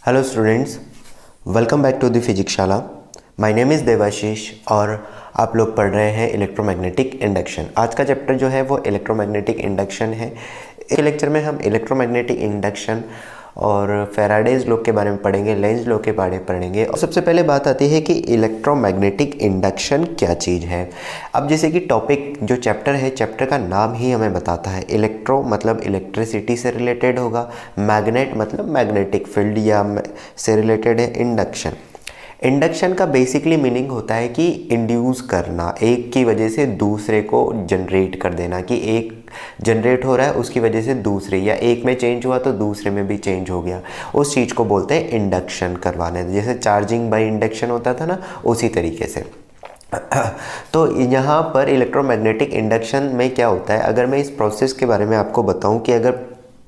Hello students, welcome back to the physics शाला। My name is Devashish और आप लोग पढ़ रहे हैं इलेक्ट्रोमैग्नेटिक इंडक्शन। आज का चैप्टर जो है वो इलेक्ट्रोमैग्नेटिक इंडक्शन है। इस लेक्चर में हम इलेक्ट्रोमैग्नेटिक इंडक्शन और फैराडेज लॉ के बारे में पढ़ेंगे, लेंज लॉ के बारे में पढ़ेंगे। और सबसे पहले बात आती है कि इलेक्ट्रोमैग्नेटिक इंडक्शन क्या चीज़ है। अब जैसे कि टॉपिक जो चैप्टर है, चैप्टर का नाम ही हमें बताता है। इलेक्ट्रो मतलब इलेक्ट्रिसिटी से रिलेटेड होगा, मैग्नेट मतलब मैग्नेटिक फील्ड या से रिलेटेड है। इंडक्शन का बेसिकली मीनिंग होता है कि इंड्यूस करना, एक की वजह से दूसरे को जनरेट कर देना, कि एक जनरेट हो रहा है उसकी वजह से दूसरे, या एक में चेंज हुआ तो दूसरे में भी चेंज हो गया, उस चीज़ को बोलते हैं इंडक्शन करवाने। जैसे चार्जिंग बाय इंडक्शन होता था ना, उसी तरीके से। तो यहाँ पर इलेक्ट्रोमैग्नेटिक इंडक्शन में क्या होता है, अगर मैं इस प्रोसेस के बारे में आपको बताऊँ कि अगर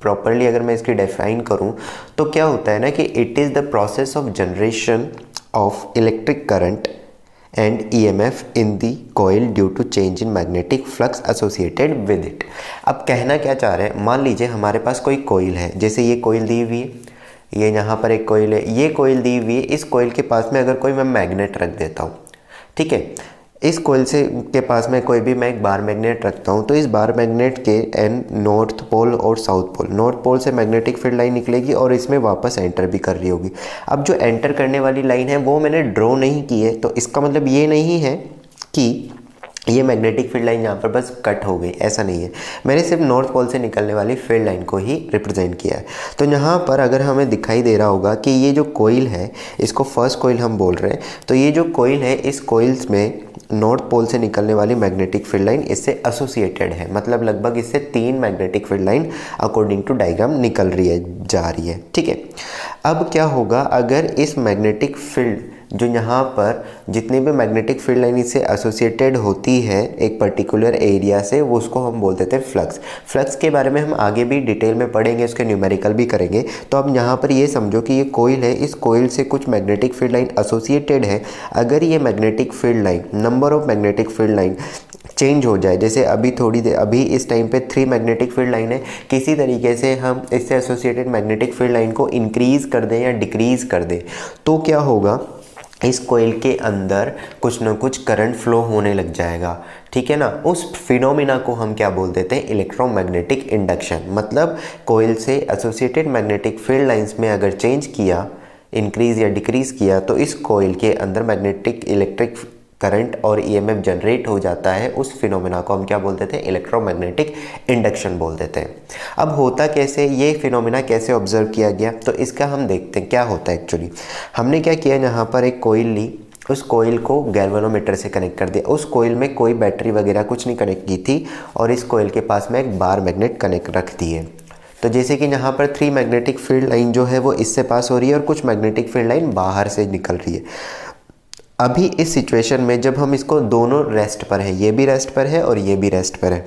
प्रॉपरली अगर मैं इसकी डिफाइन करूँ तो क्या होता है ना कि it is the process of generation of electric current and EMF in the coil due to change in magnetic flux associated with it। अब कहना क्या चाह रहे हैं, मान लीजिए हमारे पास कोई कोयल है, जैसे ये कोयल दी हुई है, ये यहाँ पर एक कोयल है, ये कोयल दी हुई है। इस कोयल के पास में अगर कोई मैं मैग्नेट रख देता हूँ, ठीक है, इस कोयल से के पास में कोई भी मैं एक बार मैग्नेट रखता हूँ, तो इस बार मैग्नेट के एन नॉर्थ पोल और साउथ पोल, नॉर्थ पोल से मैग्नेटिक फील्ड लाइन निकलेगी और इसमें वापस एंटर भी कर रही होगी। अब जो एंटर करने वाली लाइन है वो मैंने ड्रॉ नहीं की है, तो इसका मतलब ये नहीं है कि ये मैग्नेटिक फील्ड लाइन यहाँ पर बस कट हो गई, ऐसा नहीं है। मैंने सिर्फ नॉर्थ पोल से निकलने वाली फील्ड लाइन को ही रिप्रेजेंट किया है। तो यहाँ पर अगर हमें दिखाई दे रहा होगा कि ये जो कोयल है, इसको फर्स्ट कोयल हम बोल रहे हैं, तो ये जो कोयल है, इस कोयल्स में नॉर्थ पोल से निकलने वाली मैग्नेटिक फील्ड लाइन इससे एसोसिएटेड है, मतलब लगभग इससे 3 magnetic field line according to diagram निकल रही है, जा रही है, ठीक है। अब क्या होगा, अगर इस मैग्नेटिक फील्ड जो यहाँ पर जितनी भी मैग्नेटिक फील्ड लाइन इससे एसोसिएटेड होती है एक पर्टिकुलर एरिया से, वो उसको हम बोल देते हैं फ्लक्स के बारे में हम आगे भी डिटेल में पढ़ेंगे, उसके न्यूमेरिकल भी करेंगे। तो अब यहाँ पर ये समझो कि ये कोयल है, इस कोयल से कुछ मैग्नेटिक फील्ड लाइन एसोसिएटेड है। अगर ये magnetic field line, number of magnetic field line change हो जाए, जैसे अभी थोड़ी देर अभी इस टाइम पे 3 मैग्नेटिक फील्ड लाइन है, किसी तरीके से हम इससे एसोसिएटेड मैग्नेटिक फील्ड लाइन को इंक्रीज कर दें या डिक्रीज कर दें, तो क्या होगा, इस कोयल के अंदर कुछ ना कुछ करंट फ्लो होने लग जाएगा, ठीक है ना। उस फिनोमिना को हम क्या बोल देते हैं, इलेक्ट्रोमैग्नेटिक इंडक्शन। मतलब कोयल से एसोसिएटेड मैग्नेटिक फील्ड लाइंस में अगर चेंज किया, इंक्रीज या डिक्रीज किया, तो इस कोयल के अंदर मैग्नेटिक इलेक्ट्रिक करंट और ईएमएफ जनरेट हो जाता है। उस फिनोमेना को हम क्या बोल देते हैं, इलेक्ट्रोमैग्नेटिक इंडक्शन बोल देते हैं। अब होता कैसे, ये फिनोमेना कैसे ऑब्जर्व किया गया, तो इसका हम देखते हैं क्या होता है। एक्चुअली हमने क्या किया, यहाँ पर एक कोयल ली, उस कोयल को गैल्वेनोमीटर से कनेक्ट कर दिया। उस कोयल में कोई बैटरी वगैरह कुछ नहीं कनेक्ट की थी, और इस कोयल के पास में एक बार मैग्नेट कनेक्ट रख दिए। तो जैसे कि यहाँ पर 3 मैग्नेटिक फील्ड लाइन जो है वो इससे पास हो रही है और कुछ मैग्नेटिक फील्ड लाइन बाहर से निकल रही है। अभी इस सिचुएशन में जब हम इसको, दोनों रेस्ट पर है, ये भी रेस्ट पर है और ये भी रेस्ट पर है,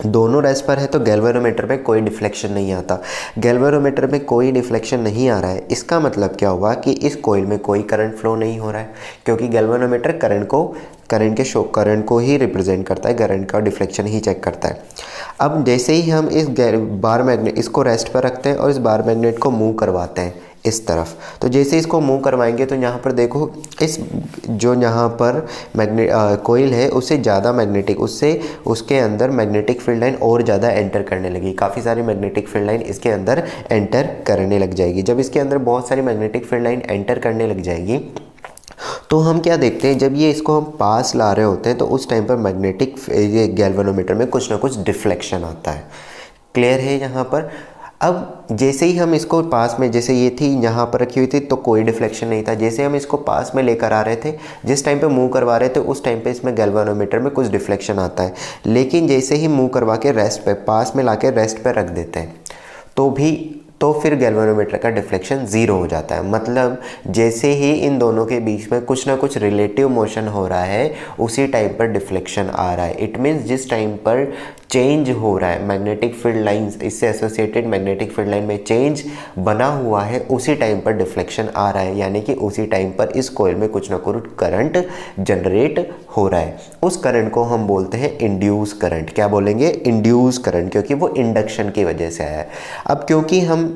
दोनों रेस्ट पर है, तो गैल्वेनोमीटर में कोई डिफ्लेक्शन नहीं आता। गैल्वेनोमीटर में कोई डिफ्लेक्शन नहीं आ रहा है, इसका मतलब क्या हुआ कि इस कोयल में कोई करंट फ्लो नहीं हो रहा है, क्योंकि गैल्वेनोमीटर करंट को ही रिप्रेजेंट करता है, करंट का डिफ्लेक्शन ही चेक करता है। अब जैसे ही हम इस बार मैग्नेट इसको रेस्ट पर रखते हैं और इस बार मैग्नेट को मूव करवाते हैं इस तरफ, तो जैसे इसको मूव करवाएंगे तो यहाँ पर देखो, इस जो यहाँ पर कोयल है उससे ज़्यादा मैग्नेटिक, उससे उसके अंदर मैग्नेटिक फील्ड लाइन और ज़्यादा एंटर करने लगी, काफ़ी सारी मैग्नेटिक फील्ड लाइन इसके अंदर एंटर करने लग जाएगी। जब इसके अंदर बहुत सारी मैग्नेटिक फील्ड लाइन एंटर करने लग जाएगी, तो हम क्या देखते हैं, जब ये इसको हम पास ला रहे होते हैं तो उस टाइम पर मैग्नेटिक ये गैल्वेनोमीटर में कुछ ना कुछ डिफ्लेक्शन आता है। क्लियर है यहाँ पर। अब जैसे ही हम इसको पास में, जैसे ये थी यहाँ पर रखी हुई थी तो कोई डिफ्लेक्शन नहीं था, जैसे हम इसको पास में लेकर आ रहे थे, जिस टाइम पे मूव करवा रहे थे उस टाइम पे इसमें गैल्वेनोमीटर में कुछ डिफ्लेक्शन आता है। लेकिन जैसे ही मूव करवा के रेस्ट पे, पास में ला के रेस्ट पे रख देते हैं, तो फिर गैल्वेनोमीटर का डिफ्लेक्शन 0 हो जाता है। मतलब जैसे ही इन दोनों के बीच में कुछ ना कुछ रिलेटिव मोशन हो रहा है, उसी टाइम पर डिफ्लेक्शन आ रहा है। इट मीन्स जिस टाइम पर चेंज हो रहा है मैग्नेटिक फील्ड लाइंस, इससे एसोसिएटेड मैग्नेटिक फील्ड लाइन में चेंज बना हुआ है, उसी टाइम पर डिफ्लेक्शन आ रहा है, यानी कि उसी टाइम पर इस कोयल में कुछ ना कुछ करंट जनरेट हो रहा है। उस करंट को हम बोलते हैं इंड्यूस करंट। क्या बोलेंगे? इंड्यूस करंट, क्योंकि वो इंडक्शन की वजह से आया है। अब क्योंकि हम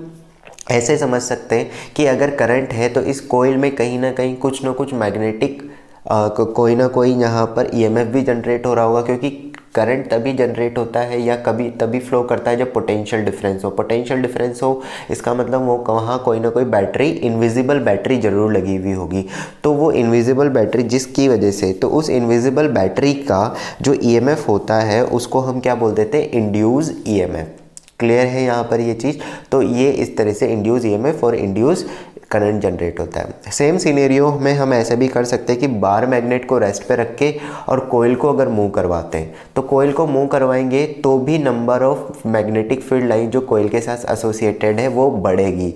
ऐसे समझ सकते हैं कि अगर करंट है तो इस कोयल में कहीं ना कहीं कुछ ना कुछ मैग्नेटिक कोई ना कोई यहाँ पर ईएमएफ भी जनरेट हो रहा होगा, क्योंकि करंट तभी जनरेट होता है या कभी तभी फ्लो करता है जब पोटेंशियल डिफरेंस हो। पोटेंशियल डिफरेंस हो इसका मतलब वो वहाँ कोई ना कोई बैटरी, इनविजिबल बैटरी ज़रूर लगी हुई होगी। तो वो इनविजिबल बैटरी जिसकी वजह से, तो उस इनविजिबल बैटरी का जो ईएमएफ होता है उसको हम क्या बोल देते हैं, इंड्यूस ईएमएफ। क्लियर है यहाँ पर ये चीज़। तो ये इस तरह से इंड्यूस ईएमएफ और इंड्यूस करंट जनरेट होता है। सेम सिनेरियो में हम ऐसे भी कर सकते हैं कि बार मैग्नेट को रेस्ट पे रख के और कोयल को अगर मूव करवाते हैं, तो कोयल को मूव करवाएंगे तो भी number of magnetic field line जो कोयल के साथ एसोसिएटेड है वो बढ़ेगी।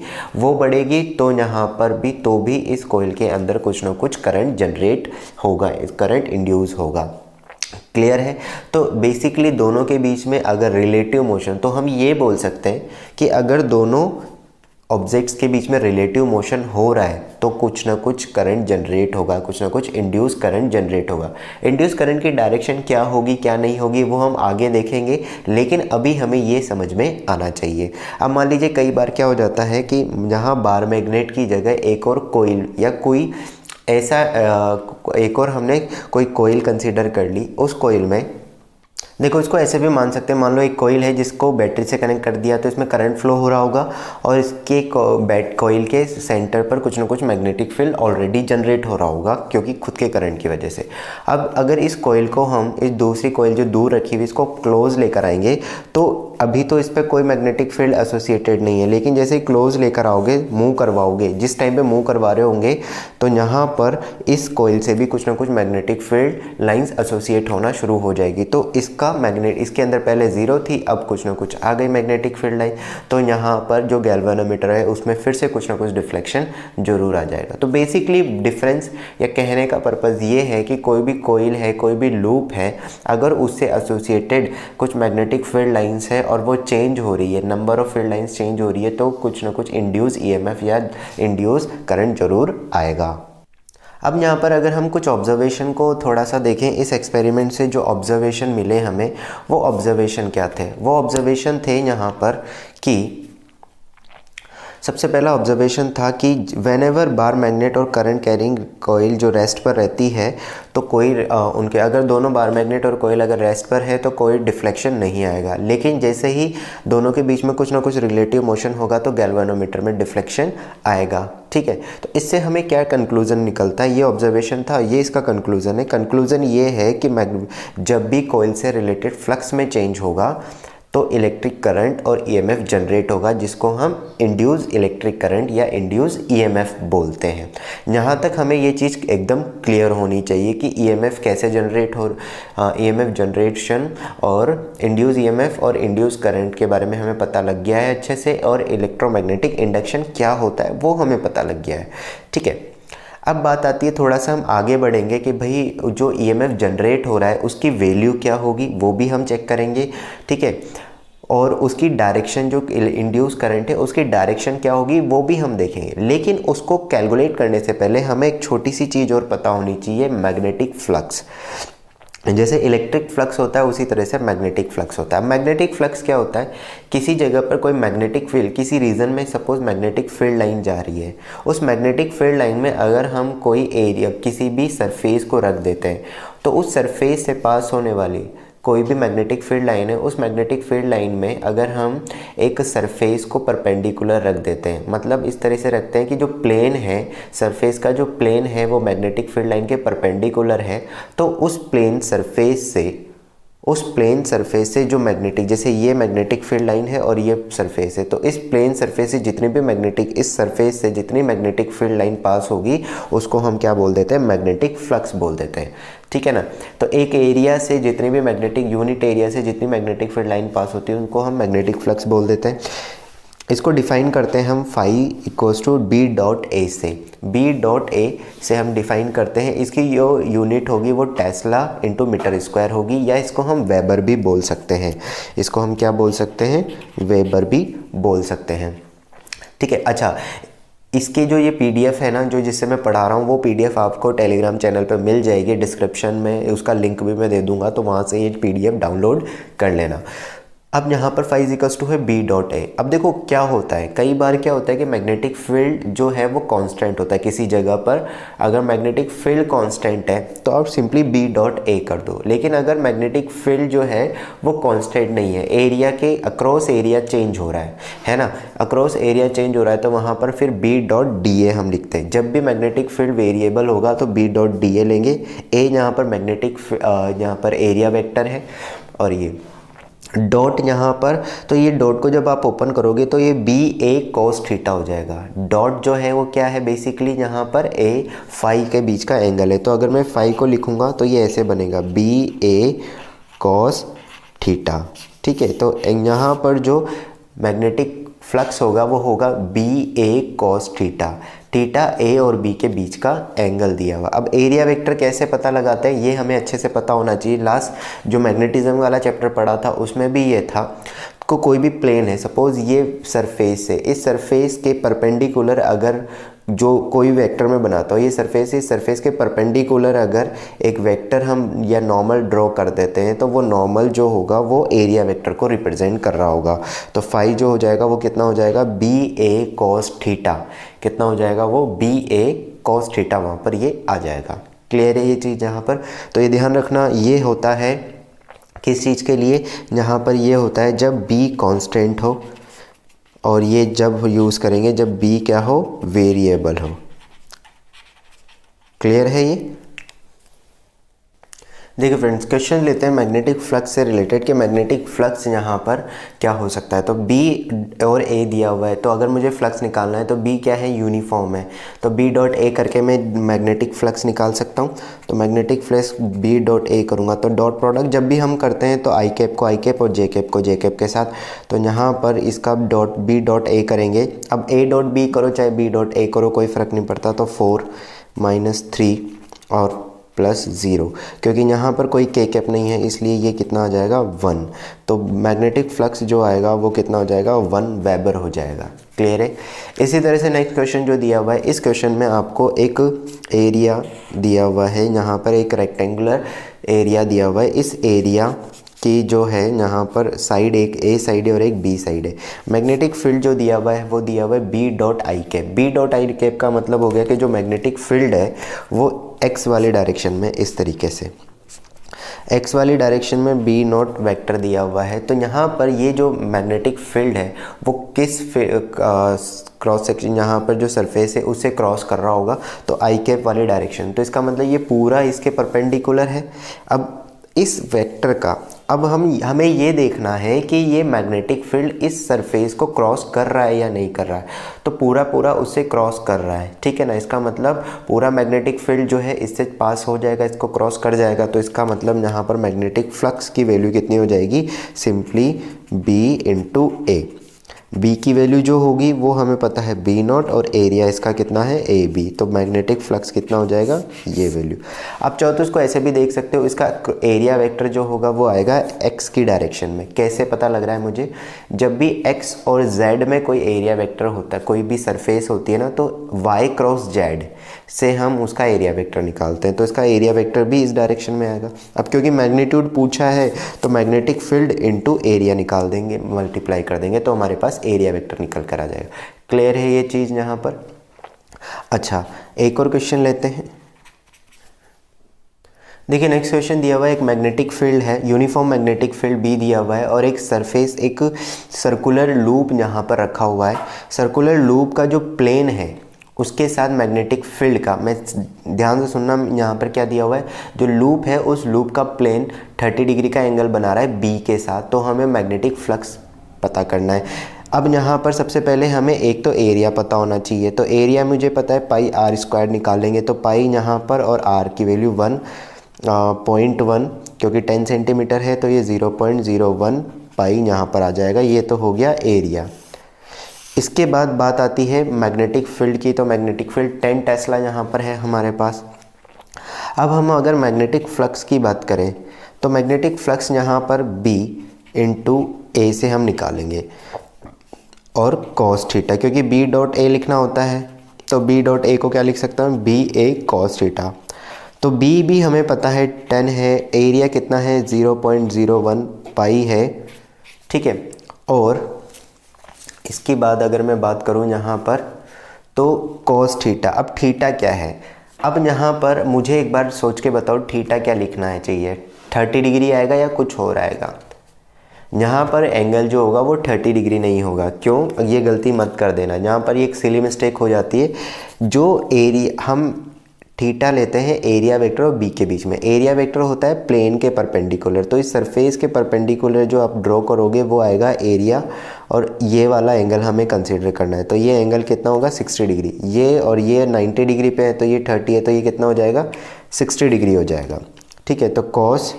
तो यहाँ पर भी तो भी इस कोयल के अंदर कुछ ना कुछ करंट जनरेट होगा, करंट इंड्यूस होगा। क्लियर है। तो बेसिकली दोनों के बीच में अगर रिलेटिव मोशन, तो हम ये बोल सकते हैं कि अगर दोनों ऑब्जेक्ट्स के बीच में रिलेटिव मोशन हो रहा है तो कुछ ना कुछ करंट जनरेट होगा, कुछ ना कुछ इंड्यूस करंट जनरेट होगा। इंड्यूस करंट की डायरेक्शन क्या होगी क्या नहीं होगी वो हम आगे देखेंगे, लेकिन अभी हमें ये समझ में आना चाहिए। अब मान लीजिए कई बार क्या हो जाता है कि जहाँ बार मैग्नेट की जगह एक और कोयल या कोई ऐसा एक और हमने कोई कोयल कंसीडर कर ली। उस कोयल में देखो, इसको ऐसे भी मान सकते हैं, मान लो एक कोयल है जिसको बैटरी से कनेक्ट कर दिया तो इसमें करंट फ्लो हो रहा होगा और इसके कोयल के सेंटर पर कुछ ना कुछ मैग्नेटिक फील्ड ऑलरेडी जनरेट हो रहा होगा क्योंकि खुद के करंट की वजह से। अब अगर इस कोयल को हम इस दूसरी कोयल जो दूर रखी हुई इसको क्लोज लेकर आएंगे तो अभी तो इस पर कोई मैग्नेटिक फील्ड एसोसिएटेड नहीं है, लेकिन जैसे ही क्लोज लेकर आओगे, मूव करवाओगे, जिस टाइम पे मूव करवा रहे होंगे तो यहाँ पर इस कोयल से भी कुछ ना कुछ मैग्नेटिक फील्ड लाइंस एसोसिएट होना शुरू हो जाएगी। तो इसका मैग्नेट, इसके अंदर पहले ज़ीरो थी, अब कुछ ना कुछ आ गई मैग्नेटिक फील्ड लाइन, तो यहाँ पर जो गैल्वेनोमीटर है उसमें फिर से कुछ ना कुछ डिफ्लेक्शन जरूर आ जाएगा। तो बेसिकली डिफरेंस या कहने का पर्पज़ ये है कि कोई भी कोयल है, कोई भी लूप है, अगर उससे एसोसिएटेड कुछ मैग्नेटिक फील्ड लाइंस है और वो चेंज हो रही है, number of field lines change हो रही है, तो कुछ ना कुछ इंड्यूस ईएमएफ या इंड्यूस करंट जरूर आएगा। अब यहाँ पर अगर हम कुछ ऑब्जर्वेशन को थोड़ा सा देखें, इस एक्सपेरिमेंट से जो ऑब्जर्वेशन मिले हमें, वो ऑब्जर्वेशन क्या थे? वो ऑब्जर्वेशन थे यहाँ पर कि सबसे पहला ऑब्जर्वेशन था कि व्हेनेवर बार मैग्नेट और करंट कैरिंग कोयल जो रेस्ट पर रहती है तो कोई उनके अगर दोनों बार मैग्नेट और कोयल अगर रेस्ट पर है तो कोई डिफ्लेक्शन नहीं आएगा, लेकिन जैसे ही दोनों के बीच में कुछ ना कुछ रिलेटिव मोशन होगा तो गैल्वेनोमीटर में डिफ्लेक्शन आएगा। ठीक है, तो इससे हमें क्या कंक्लूजन निकलता है? ये ऑब्जर्वेशन था, ये इसका कंक्लूजन है। कंक्लूजन ये है कि जब भी कोयल से रिलेटेड फ्लक्स में चेंज होगा तो इलेक्ट्रिक करंट और ईएमएफ जनरेट होगा, जिसको हम इंड्यूस इलेक्ट्रिक करंट या इंड्यूस ईएमएफ बोलते हैं। यहाँ तक हमें ये चीज़ एकदम क्लियर होनी चाहिए कि ईएमएफ कैसे जनरेट हो, ईएमएफ जनरेशन और इंड्यूस ईएमएफ और इंड्यूस करंट के बारे में हमें पता लग गया है अच्छे से, और इलेक्ट्रोमैग्नेटिक इंडक्शन क्या होता है वो हमें पता लग गया है। ठीक है, अब बात आती है, थोड़ा सा हम आगे बढ़ेंगे कि भाई जो ईएमएफ जनरेट हो रहा है उसकी वैल्यू क्या होगी वो भी हम चेक करेंगे। ठीक है, और उसकी डायरेक्शन, जो इंड्यूस करंट है उसकी डायरेक्शन क्या होगी वो भी हम देखेंगे। लेकिन उसको कैलकुलेट करने से पहले हमें एक छोटी सी चीज़ और पता होनी चाहिए, मैग्नेटिक फ्लक्स। जैसे इलेक्ट्रिक फ्लक्स होता है उसी तरह से मैग्नेटिक फ्लक्स होता है। मैग्नेटिक फ्लक्स क्या होता है? किसी जगह पर कोई मैग्नेटिक फील्ड, किसी रीजन में सपोज मैग्नेटिक फील्ड लाइन जा रही है, उस मैग्नेटिक फील्ड लाइन में अगर हम कोई एरिया, किसी भी सरफेस को रख देते हैं तो उस सरफेस से पास होने वाली कोई भी मैग्नेटिक फील्ड लाइन है, उस मैग्नेटिक फील्ड लाइन में अगर हम एक सरफेस को परपेंडिकुलर रख देते हैं, मतलब इस तरह से रखते हैं कि जो प्लेन है, सरफेस का जो प्लेन है वो मैग्नेटिक फील्ड लाइन के परपेंडिकुलर है, तो उस प्लेन सरफेस से जो मैग्नेटिक, जैसे ये मैग्नेटिक फील्ड लाइन है और ये सरफेस है, तो इस प्लेन सरफेस से जितनी भी मैग्नेटिक, इस सरफेस से जितनी मैग्नेटिक फील्ड लाइन पास होगी उसको हम क्या बोल देते हैं? मैग्नेटिक फ्लक्स बोल देते हैं। ठीक है ना, तो एक एरिया से जितनी भी मैग्नेटिक, यूनिट एरिया से जितनी मैग्नेटिक फील्ड लाइन पास होती है उनको हम मैग्नेटिक फ्लक्स बोल देते हैं। इसको डिफाइन करते हैं हम phi equals to B dot A से। बी डॉट ए से हम डिफाइन करते हैं, इसकी जो यूनिट होगी वो टेस्ला इंटू मीटर स्क्वायर होगी, या इसको हम वेबर भी बोल सकते हैं। इसको हम क्या बोल सकते हैं? वेबर भी बोल सकते हैं। ठीक है, अच्छा, इसके जो ये पीडीएफ है ना, जो जिससे मैं पढ़ा रहा हूँ, वो पीडीएफ आपको टेलीग्राम चैनल पर मिल जाएगी, डिस्क्रिप्शन में उसका लिंक भी मैं दे दूँगा, तो वहाँ से ये पीडीएफ डाउनलोड कर लेना। अब यहाँ पर फाई इजिकल्स टू है बी डॉट ए। अब देखो क्या होता है, कई बार क्या होता है कि मैग्नेटिक फील्ड जो है वो कांस्टेंट होता है किसी जगह पर। अगर मैग्नेटिक फील्ड कांस्टेंट है तो आप सिंपली बी डॉट ए कर दो। लेकिन अगर मैग्नेटिक फील्ड जो है वो कांस्टेंट नहीं है, एरिया के अक्रॉस एरिया चेंज हो रहा है ना, अक्रॉस एरिया चेंज हो रहा है, तो वहाँ पर फिर बी डॉट डी ए हम लिखते हैं। जब भी मैग्नेटिक फील्ड वेरिएबल होगा तो बी डॉट डी ए लेंगे। ए यहाँ पर मैग्नेटिक यहाँ पर एरिया वेक्टर है, और ये डॉट यहाँ पर, तो ये डॉट को जब आप ओपन करोगे तो ये बी ए कॉस थीटा हो जाएगा। डॉट जो है वो क्या है, बेसिकली यहाँ पर ए फाई के बीच का एंगल है। तो अगर मैं फाई को लिखूँगा तो ये ऐसे बनेगा बी ए कॉस थीटा। ठीक है, तो यहाँ पर जो मैग्नेटिक फ्लक्स होगा वो होगा बी ए कॉस थीटा। थीटा ए और बी के बीच का एंगल दिया हुआ। अब एरिया वेक्टर कैसे पता लगाते हैं ये हमें अच्छे से पता होना चाहिए। लास्ट जो मैग्नेटिज्म वाला चैप्टर पढ़ा था उसमें भी ये था को कोई भी प्लेन है, सपोज ये सरफेस है, इस सरफेस के परपेंडिकुलर अगर जो कोई वेक्टर में बनाता हूँ, ये सरफेस है, इस सरफेस के परपेंडिकुलर अगर एक वेक्टर हम या नॉर्मल ड्रॉ कर देते हैं तो वो नॉर्मल जो होगा वो एरिया वेक्टर को रिप्रेजेंट कर रहा होगा। तो फाई जो हो जाएगा वो कितना हो जाएगा, बी ए कॉस थीटा। कितना हो जाएगा वो, बी ए कॉस थीटा, वहाँ पर ये आ जाएगा। क्लियर है ये चीज़ यहाँ पर। तो ये ध्यान रखना, ये होता है किस चीज़ के लिए, यहाँ पर ये होता है जब b कांस्टेंट हो, और ये जब यूज़ करेंगे जब b क्या हो, वेरिएबल हो। क्लियर है ये। देखिए फ्रेंड्स, क्वेश्चन लेते हैं मैग्नेटिक फ्लक्स से रिलेटेड कि मैग्नेटिक फ्लक्स यहाँ पर क्या हो सकता है। तो B और A दिया हुआ है, तो अगर मुझे फ्लक्स निकालना है तो B क्या है, यूनिफॉर्म है, तो B डॉट A करके मैं मैग्नेटिक फ्लक्स निकाल सकता हूँ। तो magnetic flux B dot A करूँगा तो डॉट प्रोडक्ट जब भी हम करते हैं तो आई कैप को आई कैप और जे कैप को जे कैप के साथ, तो यहाँ पर इसका डॉट B डॉट A करेंगे। अब A डॉट B करो चाहे B डॉट A करो कोई फ़र्क नहीं पड़ता। तो 4 - 3 और +0, क्योंकि यहाँ पर कोई के कैप नहीं है इसलिए ये कितना आ जाएगा, 1। तो मैग्नेटिक फ्लक्स जो आएगा वो कितना हो जाएगा, 1 वेबर हो जाएगा। क्लियर है। इसी तरह से नेक्स्ट क्वेश्चन जो दिया हुआ है, इस क्वेश्चन में आपको एक एरिया दिया हुआ है, यहाँ पर एक रेक्टेंगुलर एरिया दिया हुआ है। इस एरिया की जो है यहाँ पर साइड, एक ए साइड है और एक बी साइड है। मैग्नेटिक फील्ड जो दिया हुआ है वो दिया हुआ है B dot i cap. B dot i cap का मतलब हो गया कि जो मैग्नेटिक फील्ड है वो एक्स वाली डायरेक्शन में, इस तरीके से एक्स वाली डायरेक्शन में बी नॉट वेक्टर दिया हुआ है। तो यहाँ पर ये जो मैग्नेटिक फील्ड है वो किस क्रॉस सेक्शन, यहाँ पर जो सरफेस है उससे क्रॉस कर रहा होगा, तो आई कैप वाली डायरेक्शन। तो इसका मतलब ये पूरा इसके परपेंडिकुलर है। अब इस वेक्टर का अब हमें ये देखना है कि ये मैग्नेटिक फील्ड इस सरफेस को क्रॉस कर रहा है या नहीं कर रहा है। तो पूरा उससे क्रॉस कर रहा है, ठीक है ना। इसका मतलब पूरा मैग्नेटिक फील्ड जो है इससे पास हो जाएगा, इसको क्रॉस कर जाएगा। तो इसका मतलब यहाँ पर मैग्नेटिक फ्लक्स की वैल्यू कितनी हो जाएगी, सिंपली B × A। B की वैल्यू जो होगी वो हमें पता है B नॉट, और एरिया इसका कितना है, AB। तो मैग्नेटिक फ्लक्स कितना हो जाएगा, ये वैल्यू। आप चाहो तो इसको ऐसे भी देख सकते हो, इसका एरिया वेक्टर जो होगा वो आएगा x की डायरेक्शन में। कैसे पता लग रहा है मुझे, जब भी x और z में कोई एरिया वेक्टर होता है, कोई भी सरफेस होती है ना, तो y क्रॉस z से हम उसका एरिया वेक्टर निकालते हैं। तो इसका एरिया वेक्टर भी इस डायरेक्शन में आएगा। अब क्योंकि मैग्नीट्यूड पूछा है तो मैग्नेटिक फील्ड इनटू एरिया निकाल देंगे, मल्टीप्लाई कर देंगे, तो हमारे पास एरिया वेक्टर निकल कर आ जाएगा। क्लियर है ये चीज़ यहाँ पर। अच्छा, एक और क्वेश्चन लेते हैं। देखिए नेक्स्ट क्वेश्चन दिया हुआ है, एक मैग्नेटिक फील्ड है, यूनिफॉर्म मैग्नेटिक फील्ड B दिया हुआ है, और एक सरफेस, एक सर्कुलर लूप यहाँ पर रखा हुआ है। सर्कुलर लूप का जो प्लेन है उसके साथ मैग्नेटिक फील्ड का, मैं ध्यान से सुनना, यहाँ पर क्या दिया हुआ है, जो लूप है उस लूप का प्लेन 30 डिग्री का एंगल बना रहा है B के साथ। तो हमें मैग्नेटिक फ्लक्स पता करना है। अब यहाँ पर सबसे पहले हमें एक तो एरिया पता होना चाहिए। तो एरिया मुझे पता है πr² निकालेंगे, तो पाई यहाँ पर और r की वैल्यू 1.1, क्योंकि 10 सेंटीमीटर है तो ये 0.01 पाई यहाँ पर आ जाएगा। ये तो हो गया एरिया। इसके बाद बात आती है मैग्नेटिक फील्ड की। तो मैग्नेटिक फील्ड 10 टेस्ला यहाँ पर है हमारे पास। अब हम अगर मैग्नेटिक फ्लक्स की बात करें तो मैग्नेटिक फ्लक्स यहाँ पर B × A से हम निकालेंगे, और cos थीटा, क्योंकि B डॉट A लिखना होता है तो B डॉट A को क्या लिख सकता हूँ, BA cos थीटा। तो B भी हमें पता है 10 है, एरिया कितना है 0.01 पाई है, ठीक है। और इसके बाद अगर मैं बात करूं यहाँ पर तो कॉस थीटा। अब थीटा क्या है, अब यहाँ पर मुझे एक बार सोच के बताओ थीटा क्या लिखना है चाहिए, 30 डिग्री आएगा या कुछ और आएगा। यहाँ पर एंगल जो होगा वो 30 डिग्री नहीं होगा। क्यों, ये गलती मत कर देना, यहाँ पर एक सिली मिस्टेक हो जाती है। जो एरिया हम थीटा लेते हैं एरिया वेक्टर और बी के बीच में, एरिया वेक्टर होता है प्लेन के परपेंडिकुलर, तो इस सरफेस के परपेंडिकुलर जो आप ड्रॉ करोगे वो आएगा एरिया, और ये वाला एंगल हमें कंसीडर करना है। तो ये एंगल कितना होगा 60 डिग्री, ये और ये 90 डिग्री पे है तो ये 30 है, तो ये कितना हो जाएगा 60 डिग्री हो जाएगा। ठीक है, तो कॉस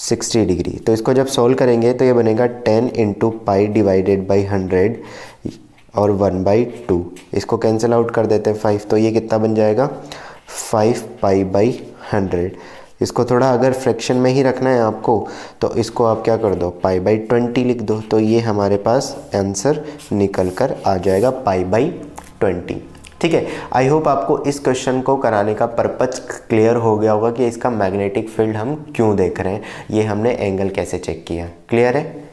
60 डिग्री, तो इसको जब सॉल्व करेंगे तो ये बनेगा 10 इंटू पाई डिवाइडेड बाई 100 और 1/2। इसको कैंसिल आउट कर देते हैं 5, तो ये कितना बन जाएगा 5 पाई बाई 100। इसको थोड़ा अगर फ्रैक्शन में ही रखना है आपको तो इसको आप क्या कर दो पाई बाई 20 लिख दो, तो ये हमारे पास आंसर निकल कर आ जाएगा पाई बाई 20। ठीक है, आई होप आपको इस क्वेश्चन को कराने का पर्पज क्लियर हो गया होगा कि इसका मैग्नेटिक फील्ड हम क्यों देख रहे हैं, ये हमने एंगल कैसे चेक किया। क्लियर है।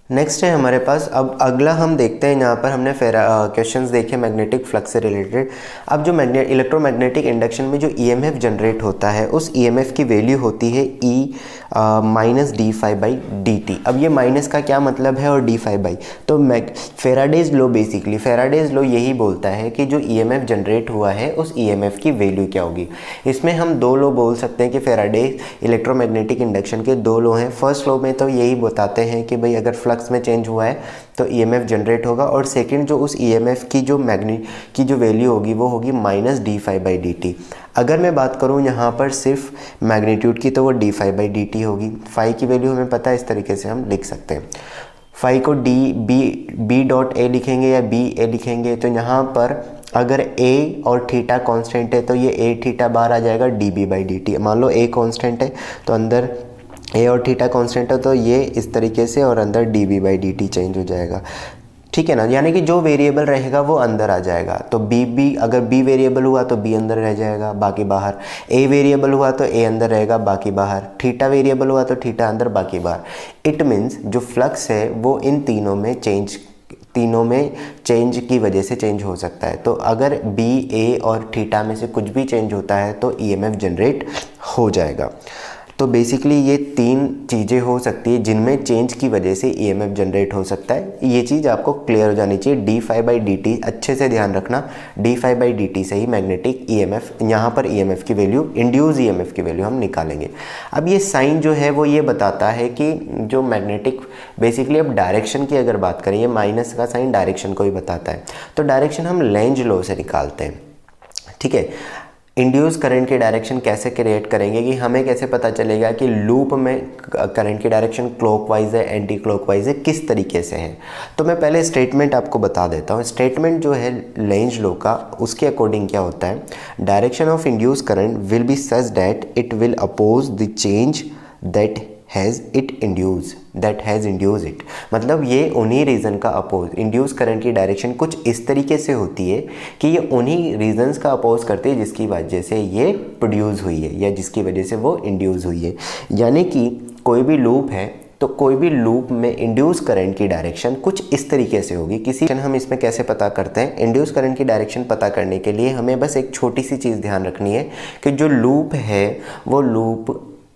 नेक्स्ट है हमारे पास, अब अगला हम देखते हैं, यहाँ पर हमने क्वेश्चंस देखे मैग्नेटिक फ्लक्स से रिलेटेड। अब जो इलेक्ट्रोमैग्नेटिक इंडक्शन में जो ईएमएफ जनरेट होता है उस ईएमएफ की वैल्यू होती है E minus D phi by D T. अब ये माइनस का क्या मतलब है और डी फाई बाई, तो Faraday's law, basically Faraday's law यही बोलता है कि जो ईएमएफ जनरेट हुआ है उस ईएमएफ की वैल्यू क्या होगी। इसमें हम दो लॉ बोल सकते हैं कि फेराडेज इलेक्ट्रोमैग्नेटिक इंडक्शन के दो लॉ हैं। फर्स्ट लॉ में तो यही बताते हैं कि भाई अगर फ्लक्स में चेंज हुआ है तो ईएमएफ जनरेट होगा, और सेकंड जो उस ईएमएफ की जो वैल्यू होगी वो होगी minus D phi by D t. अगर मैं बात करूं यहाँ पर सिर्फ मैग्नीट्यूड की तो वो d phi by D t होगी। फाई की वैल्यू हमें पता है, इस तरीके से हम लिख सकते हैं। फाई को बी डॉट ए लिखेंगे या बी ए लिखेंगे, तो यहाँ पर अगर ए और थीटा कांस्टेंट है तो ये ए थीटा बाहर आ जाएगा d B by D t. मान लो ए कांस्टेंट है तो अंदर ए और थीटा कांस्टेंट है तो ये इस तरीके से, और अंदर d B by D t change हो जाएगा। ठीक है ना, यानी कि जो वेरिएबल रहेगा वो अंदर आ जाएगा। तो बी अगर बी वेरिएबल हुआ तो बी अंदर रह जाएगा बाकी बाहर, ए वेरिएबल हुआ तो ए अंदर रहेगा बाकी बाहर, थीटा वेरिएबल हुआ तो थीटा अंदर बाकी बाहर। इट मीन्स जो फ्लक्स है वो इन तीनों में चेंज की वजह से चेंज हो सकता है। तो अगर बी ए और थीटा में से कुछ भी चेंज होता है तो ईएमएफ जनरेट हो जाएगा। तो बेसिकली ये तीन चीज़ें हो सकती है जिनमें चेंज की वजह से ईएमएफ जनरेट हो सकता है। ये चीज़ आपको क्लियर हो जानी चाहिए। D phi by D t अच्छे से ध्यान रखना, d phi by D t से ही मैग्नेटिक ईएमएफ, यहाँ पर ईएमएफ की वैल्यू, इंड्यूस ईएमएफ की वैल्यू हम निकालेंगे। अब ये साइन जो है वो ये बताता है कि जो मैग्नेटिक, बेसिकली अब डायरेक्शन की अगर बात करें, ये माइनस का साइन डायरेक्शन को ही बताता है। तो डायरेक्शन हम लेंज लॉ से निकालते हैं। ठीक है, इंड्यूस करंट की डायरेक्शन कैसे क्रिएट करेंगे कि हमें कैसे पता चलेगा कि लूप में करंट की डायरेक्शन क्लॉकवाइज है, एंटी क्लॉकवाइज है, किस तरीके से है। तो मैं पहले स्टेटमेंट आपको बता देता हूँ। स्टेटमेंट जो है लेंज लॉ का, उसके अकॉर्डिंग क्या होता है, direction of induce current will be such that it will oppose the change that has induce it. मतलब ये उन्हीं रीज़न का अपोज, इंड्यूस करंट की डायरेक्शन कुछ इस तरीके से होती है कि ये उन्हीं रीजंस का अपोज करती है जिसकी वजह से ये प्रोड्यूस हुई है या जिसकी वजह से वो इंड्यूस हुई है। यानी कि कोई भी लूप है तो कोई भी लूप में इंड्यूस करंट की डायरेक्शन कुछ इस तरीके से होगी। किसी हम इसमें कैसे पता करते हैं, इंड्यूस करंट की डायरेक्शन पता करने के लिए हमें बस एक छोटी सी चीज़ ध्यान रखनी है कि जो लूप है वो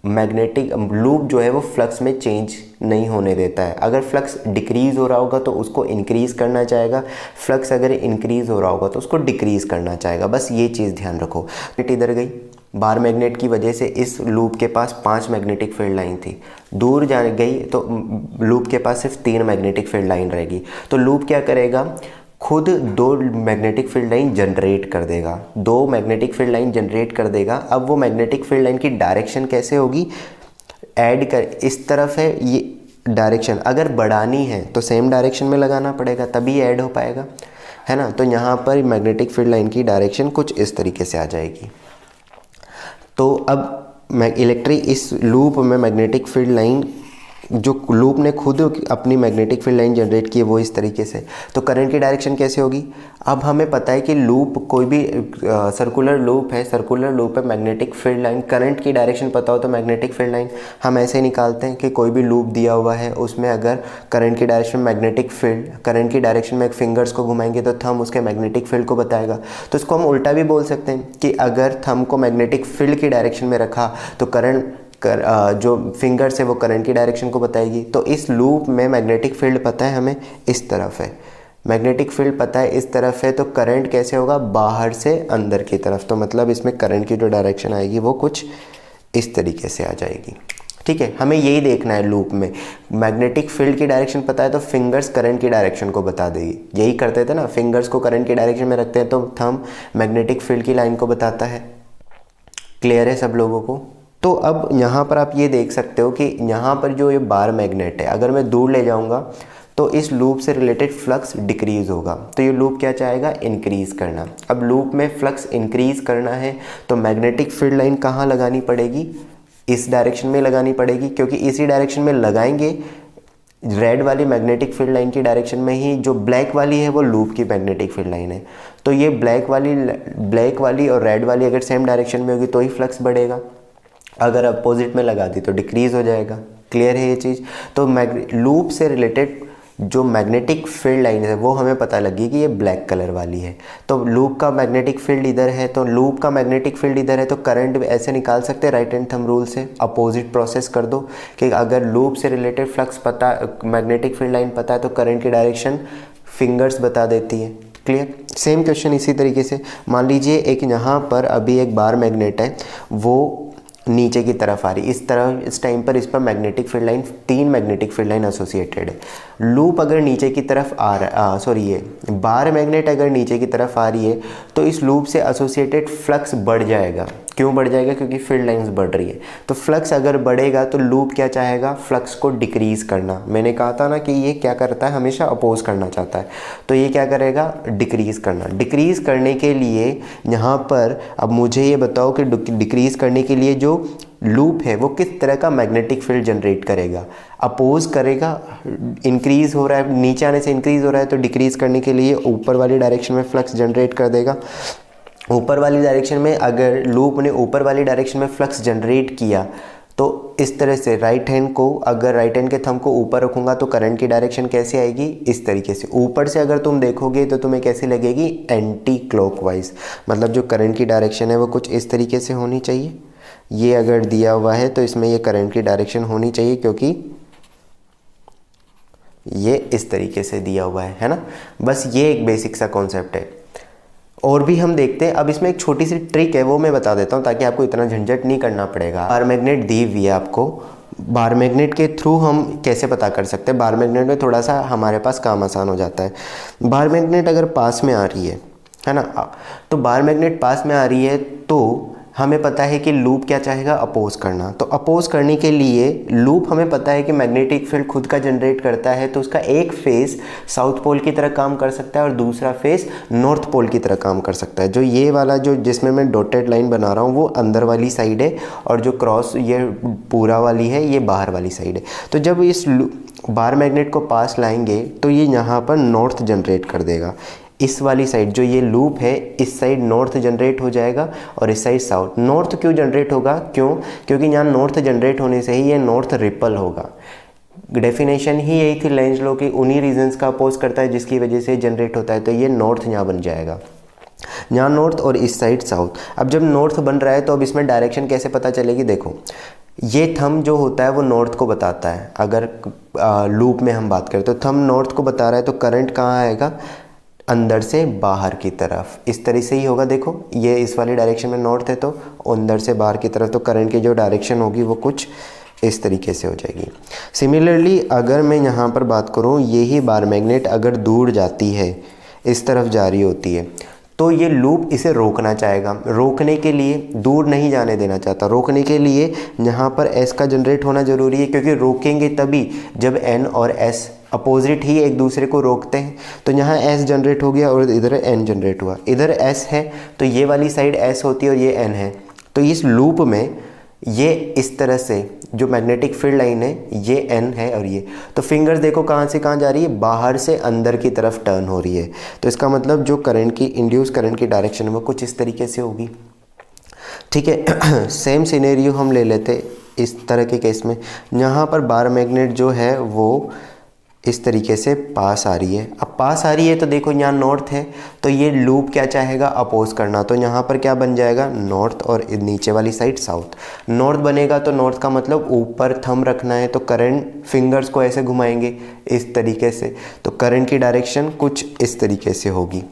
मैग्नेटिक लूप जो है वो फ्लक्स में चेंज नहीं होने देता है। अगर फ्लक्स डिक्रीज़ हो रहा होगा तो उसको इंक्रीज़ करना चाहेगा, फ्लक्स अगर इंक्रीज़ हो रहा होगा तो उसको डिक्रीज़ करना चाहेगा। बस ये चीज़ ध्यान रखो। इधर गई बार मैग्नेट की वजह से इस लूप के पास 5 मैग्नेटिक फील्ड लाइन थी, दूर जा गई तो लूप के पास सिर्फ 3 मैग्नेटिक फील्ड लाइन रहेगी। तो लूप क्या करेगा, खुद 2 मैग्नेटिक फील्ड लाइन जनरेट कर देगा, 2 मैग्नेटिक फील्ड लाइन जनरेट कर देगा। अब वो मैग्नेटिक फील्ड लाइन की डायरेक्शन कैसे होगी, ऐड कर, इस तरफ है ये डायरेक्शन, अगर बढ़ानी है तो सेम डायरेक्शन में लगाना पड़ेगा तभी ऐड हो पाएगा, है ना। तो यहाँ पर मैग्नेटिक फील्ड लाइन की डायरेक्शन कुछ इस तरीके से आ जाएगी। तो अब इस लूप में मैग्नेटिक फील्ड लाइन जो लूप ने खुद अपनी मैग्नेटिक फील्ड लाइन जनरेट की है वो इस तरीके से। तो करंट की डायरेक्शन कैसे होगी? अब हमें पता है कि लूप कोई भी सर्कुलर लूप है मैग्नेटिक फील्ड लाइन, करंट की डायरेक्शन पता हो तो मैग्नेटिक फील्ड लाइन हम ऐसे निकालते हैं कि कोई भी लूप दिया हुआ है उसमें अगर करंट की डायरेक्शन मैग्नेटिक फील्ड, करंट की डायरेक्शन में एक फिंगर्स को घुमाएंगे तो थंब उसके मैग्नेटिक फील्ड को बताएगा। तो इसको हम उल्टा भी बोल सकते हैं कि अगर थंब को मैग्नेटिक फील्ड की डायरेक्शन में रखा तो करंट जो फिंगर्स है वो करंट की डायरेक्शन को बताएगी। तो इस लूप में मैग्नेटिक फील्ड पता है हमें इस तरफ है, मैग्नेटिक फील्ड पता है इस तरफ है, तो करंट कैसे होगा? बाहर से अंदर की तरफ। तो मतलब इसमें करंट की जो डायरेक्शन आएगी वो कुछ इस तरीके से आ जाएगी। ठीक है, हमें यही देखना है। लूप में मैग्नेटिक फील्ड की डायरेक्शन पता है तो फिंगर्स करंट की डायरेक्शन को बता देगी। यही करते थे ना, फिंगर्स को करंट की डायरेक्शन में रखते हैं तो थंब मैग्नेटिक फील्ड की लाइन को बताता है। क्लियर है सब लोगों को? तो अब यहाँ पर आप ये देख सकते हो कि यहाँ पर जो ये बार मैग्नेट है अगर मैं दूर ले जाऊँगा तो इस लूप से रिलेटेड फ्लक्स डिक्रीज़ होगा। तो ये लूप क्या चाहेगा? इंक्रीज़ करना। अब लूप में फ्लक्स इंक्रीज़ करना है तो मैग्नेटिक फील्ड लाइन कहाँ लगानी पड़ेगी? इस डायरेक्शन में लगानी पड़ेगी, क्योंकि इसी डायरेक्शन में लगाएंगे रेड वाली मैग्नेटिक फील्ड लाइन की डायरेक्शन में ही जो ब्लैक वाली है वो लूप की मैग्नेटिक फील्ड लाइन है। तो ये ब्लैक वाली और रेड वाली अगर सेम डायरेक्शन में होगी तो ही फ्लक्स बढ़ेगा, अगर अपोजिट में लगा दी तो डिक्रीज़ हो जाएगा। क्लियर है ये चीज़? तो लूप से रिलेटेड जो मैग्नेटिक फील्ड लाइन है वो हमें पता लगी कि ये ब्लैक कलर वाली है। तो लूप का मैग्नेटिक फील्ड इधर है, तो लूप का मैग्नेटिक फील्ड इधर है, तो करंट ऐसे निकाल सकते हैं राइट हैंड थंब रूल से। अपोजिट प्रोसेस कर दो कि अगर लूप से रिलेटेड फ्लक्स पता, मैग्नेटिक फील्ड लाइन पता है तो करंट की डायरेक्शन फिंगर्स बता देती है। क्लियर? सेम क्वेश्चन इसी तरीके से मान लीजिए एक यहाँ पर अभी एक बार मैग्नेट है वो नीचे की तरफ आ रही, इस तरह इस टाइम पर इस पर magnetic field line, 3 magnetic field line associated है। लूप अगर नीचे की तरफ आ रहा ये बार मैग्नेट अगर नीचे की तरफ आ रही है तो इस लूप से एसोसिएटेड फ्लक्स बढ़ जाएगा। क्यों बढ़ जाएगा? क्योंकि फील्ड लाइंस बढ़ रही है। तो फ्लक्स अगर बढ़ेगा तो लूप क्या चाहेगा? फ्लक्स को डिक्रीज़ करना। मैंने कहा था ना कि ये क्या करता है? हमेशा अपोज करना चाहता है। तो ये क्या करेगा? डिक्रीज़ करना। डिक्रीज़ करने के लिए यहाँ पर अब मुझे ये बताओ कि डिक्रीज़ करने के लिए जो लूप है वो किस तरह का मैग्नेटिक फील्ड जनरेट करेगा? अपोज करेगा। इंक्रीज़ हो रहा है, नीचे आने से इंक्रीज़ हो रहा है तो डिक्रीज़ करने के लिए ऊपर वाली डायरेक्शन में फ्लक्स जनरेट कर देगा। ऊपर वाली डायरेक्शन में अगर लूप ने ऊपर वाली डायरेक्शन में फ्लक्स जनरेट किया तो इस तरह से राइट हैंड को, अगर राइट हैंड के थंब को ऊपर रखूँगा तो करंट की डायरेक्शन कैसे आएगी? इस तरीके से। ऊपर से अगर तुम देखोगे तो तुम्हें कैसे लगेगी? Anti clockwise. मतलब जो करंट की डायरेक्शन है वो कुछ इस तरीके से होनी चाहिए। ये अगर दिया हुआ है तो इसमें ये करंट की डायरेक्शन होनी चाहिए क्योंकि ये इस तरीके से दिया हुआ है ना। बस ये एक बेसिक सा कॉन्सेप्ट है। और भी हम देखते हैं। अब इसमें एक छोटी सी ट्रिक है वो मैं बता देता हूँ ताकि आपको इतना झंझट नहीं करना पड़ेगा। बार मैग्नेट दी हुई है आपको, बार मैग्नेट के थ्रू हम कैसे पता कर सकते हैं? बार मैग्नेट में थोड़ा सा हमारे पास काम आसान हो जाता है। बार मैग्नेट अगर पास में आ रही है ना, तो बार मैग्नेट पास में आ रही है तो हमें पता है कि लूप क्या चाहेगा? अपोज करना। तो अपोज करने के लिए लूप हमें पता है कि मैग्नेटिक फील्ड खुद का जनरेट करता है, तो उसका एक फेस साउथ पोल की तरह काम कर सकता है और दूसरा फेस नॉर्थ पोल की तरह काम कर सकता है। जो ये वाला जो जिसमें मैं डॉटेड लाइन बना रहा हूँ वो अंदर वाली साइड है और जो क्रॉस ये पूरा वाली है ये बाहर वाली साइड है। तो जब इस बार मैग्नेट को पास लाएंगे तो ये यहाँ पर नॉर्थ जनरेट कर देगा। इस वाली साइड जो ये लूप है इस साइड नॉर्थ जनरेट हो जाएगा और इस साइड साउथ। नॉर्थ क्यों जनरेट होगा? क्यों? क्योंकि यहाँ नॉर्थ जनरेट होने से ही ये नॉर्थ रिपल होगा। डेफिनेशन ही यही थी लेंज लॉ की, उन्हीं रीजंस का अपोज करता है जिसकी वजह से जनरेट होता है। तो ये नॉर्थ यहाँ बन जाएगा, यहाँ नॉर्थ और इस साइड साउथ। अब जब नॉर्थ बन रहा है तो अब इसमें डायरेक्शन कैसे पता चलेगी? देखो ये थंब जो होता है वो नॉर्थ को बताता है। अगर लूप में हम बात करें तो थंब नॉर्थ को बता रहा है तो करंट कहाँ आएगा? अंदर से बाहर की तरफ। इस तरह से ही होगा। देखो ये इस वाली डायरेक्शन में नॉर्थ है तो अंदर से बाहर की तरफ, तो करंट की जो डायरेक्शन होगी वो कुछ इस तरीके से हो जाएगी। सिमिलरली अगर मैं यहाँ पर बात करूँ, यही बार मैग्नेट अगर दूर जाती है, इस तरफ जा रही होती है, तो ये लूप इसे रोकना चाहेगा। रोकने के लिए, दूर नहीं जाने देना चाहता, रोकने के लिए यहाँ पर S का जनरेट होना ज़रूरी है, क्योंकि रोकेंगे तभी जब N और S अपोजिट ही एक दूसरे को रोकते हैं। तो यहाँ S जनरेट हो गया और इधर N जनरेट हुआ। इधर S है तो ये वाली साइड S होती है और ये N है। तो इस लूप में ये इस तरह से जो मैग्नेटिक फील्ड लाइन है ये एन है और ये, तो फिंगर्स देखो कहाँ से कहाँ जा रही है, बाहर से अंदर की तरफ टर्न हो रही है। तो इसका मतलब जो करंट की इंड्यूस करंट की डायरेक्शन है वो कुछ इस तरीके से होगी। ठीक है। सेम सिनेरियो हम ले लेते इस तरह के केस में, यहाँ पर बार मैग्नेट जो है वो इस तरीके से पास आ रही है। अब पास आ रही है तो देखो यहाँ नॉर्थ है, तो ये लूप क्या चाहेगा, अपोज करना, तो यहाँ पर क्या बन जाएगा, नॉर्थ, और नीचे वाली साइड साउथ। नॉर्थ बनेगा तो नॉर्थ का मतलब ऊपर थंब रखना है, तो करंट फिंगर्स को ऐसे घुमाएंगे इस तरीके से, तो करंट की डायरेक्शन कुछ इस तरीके से होगी।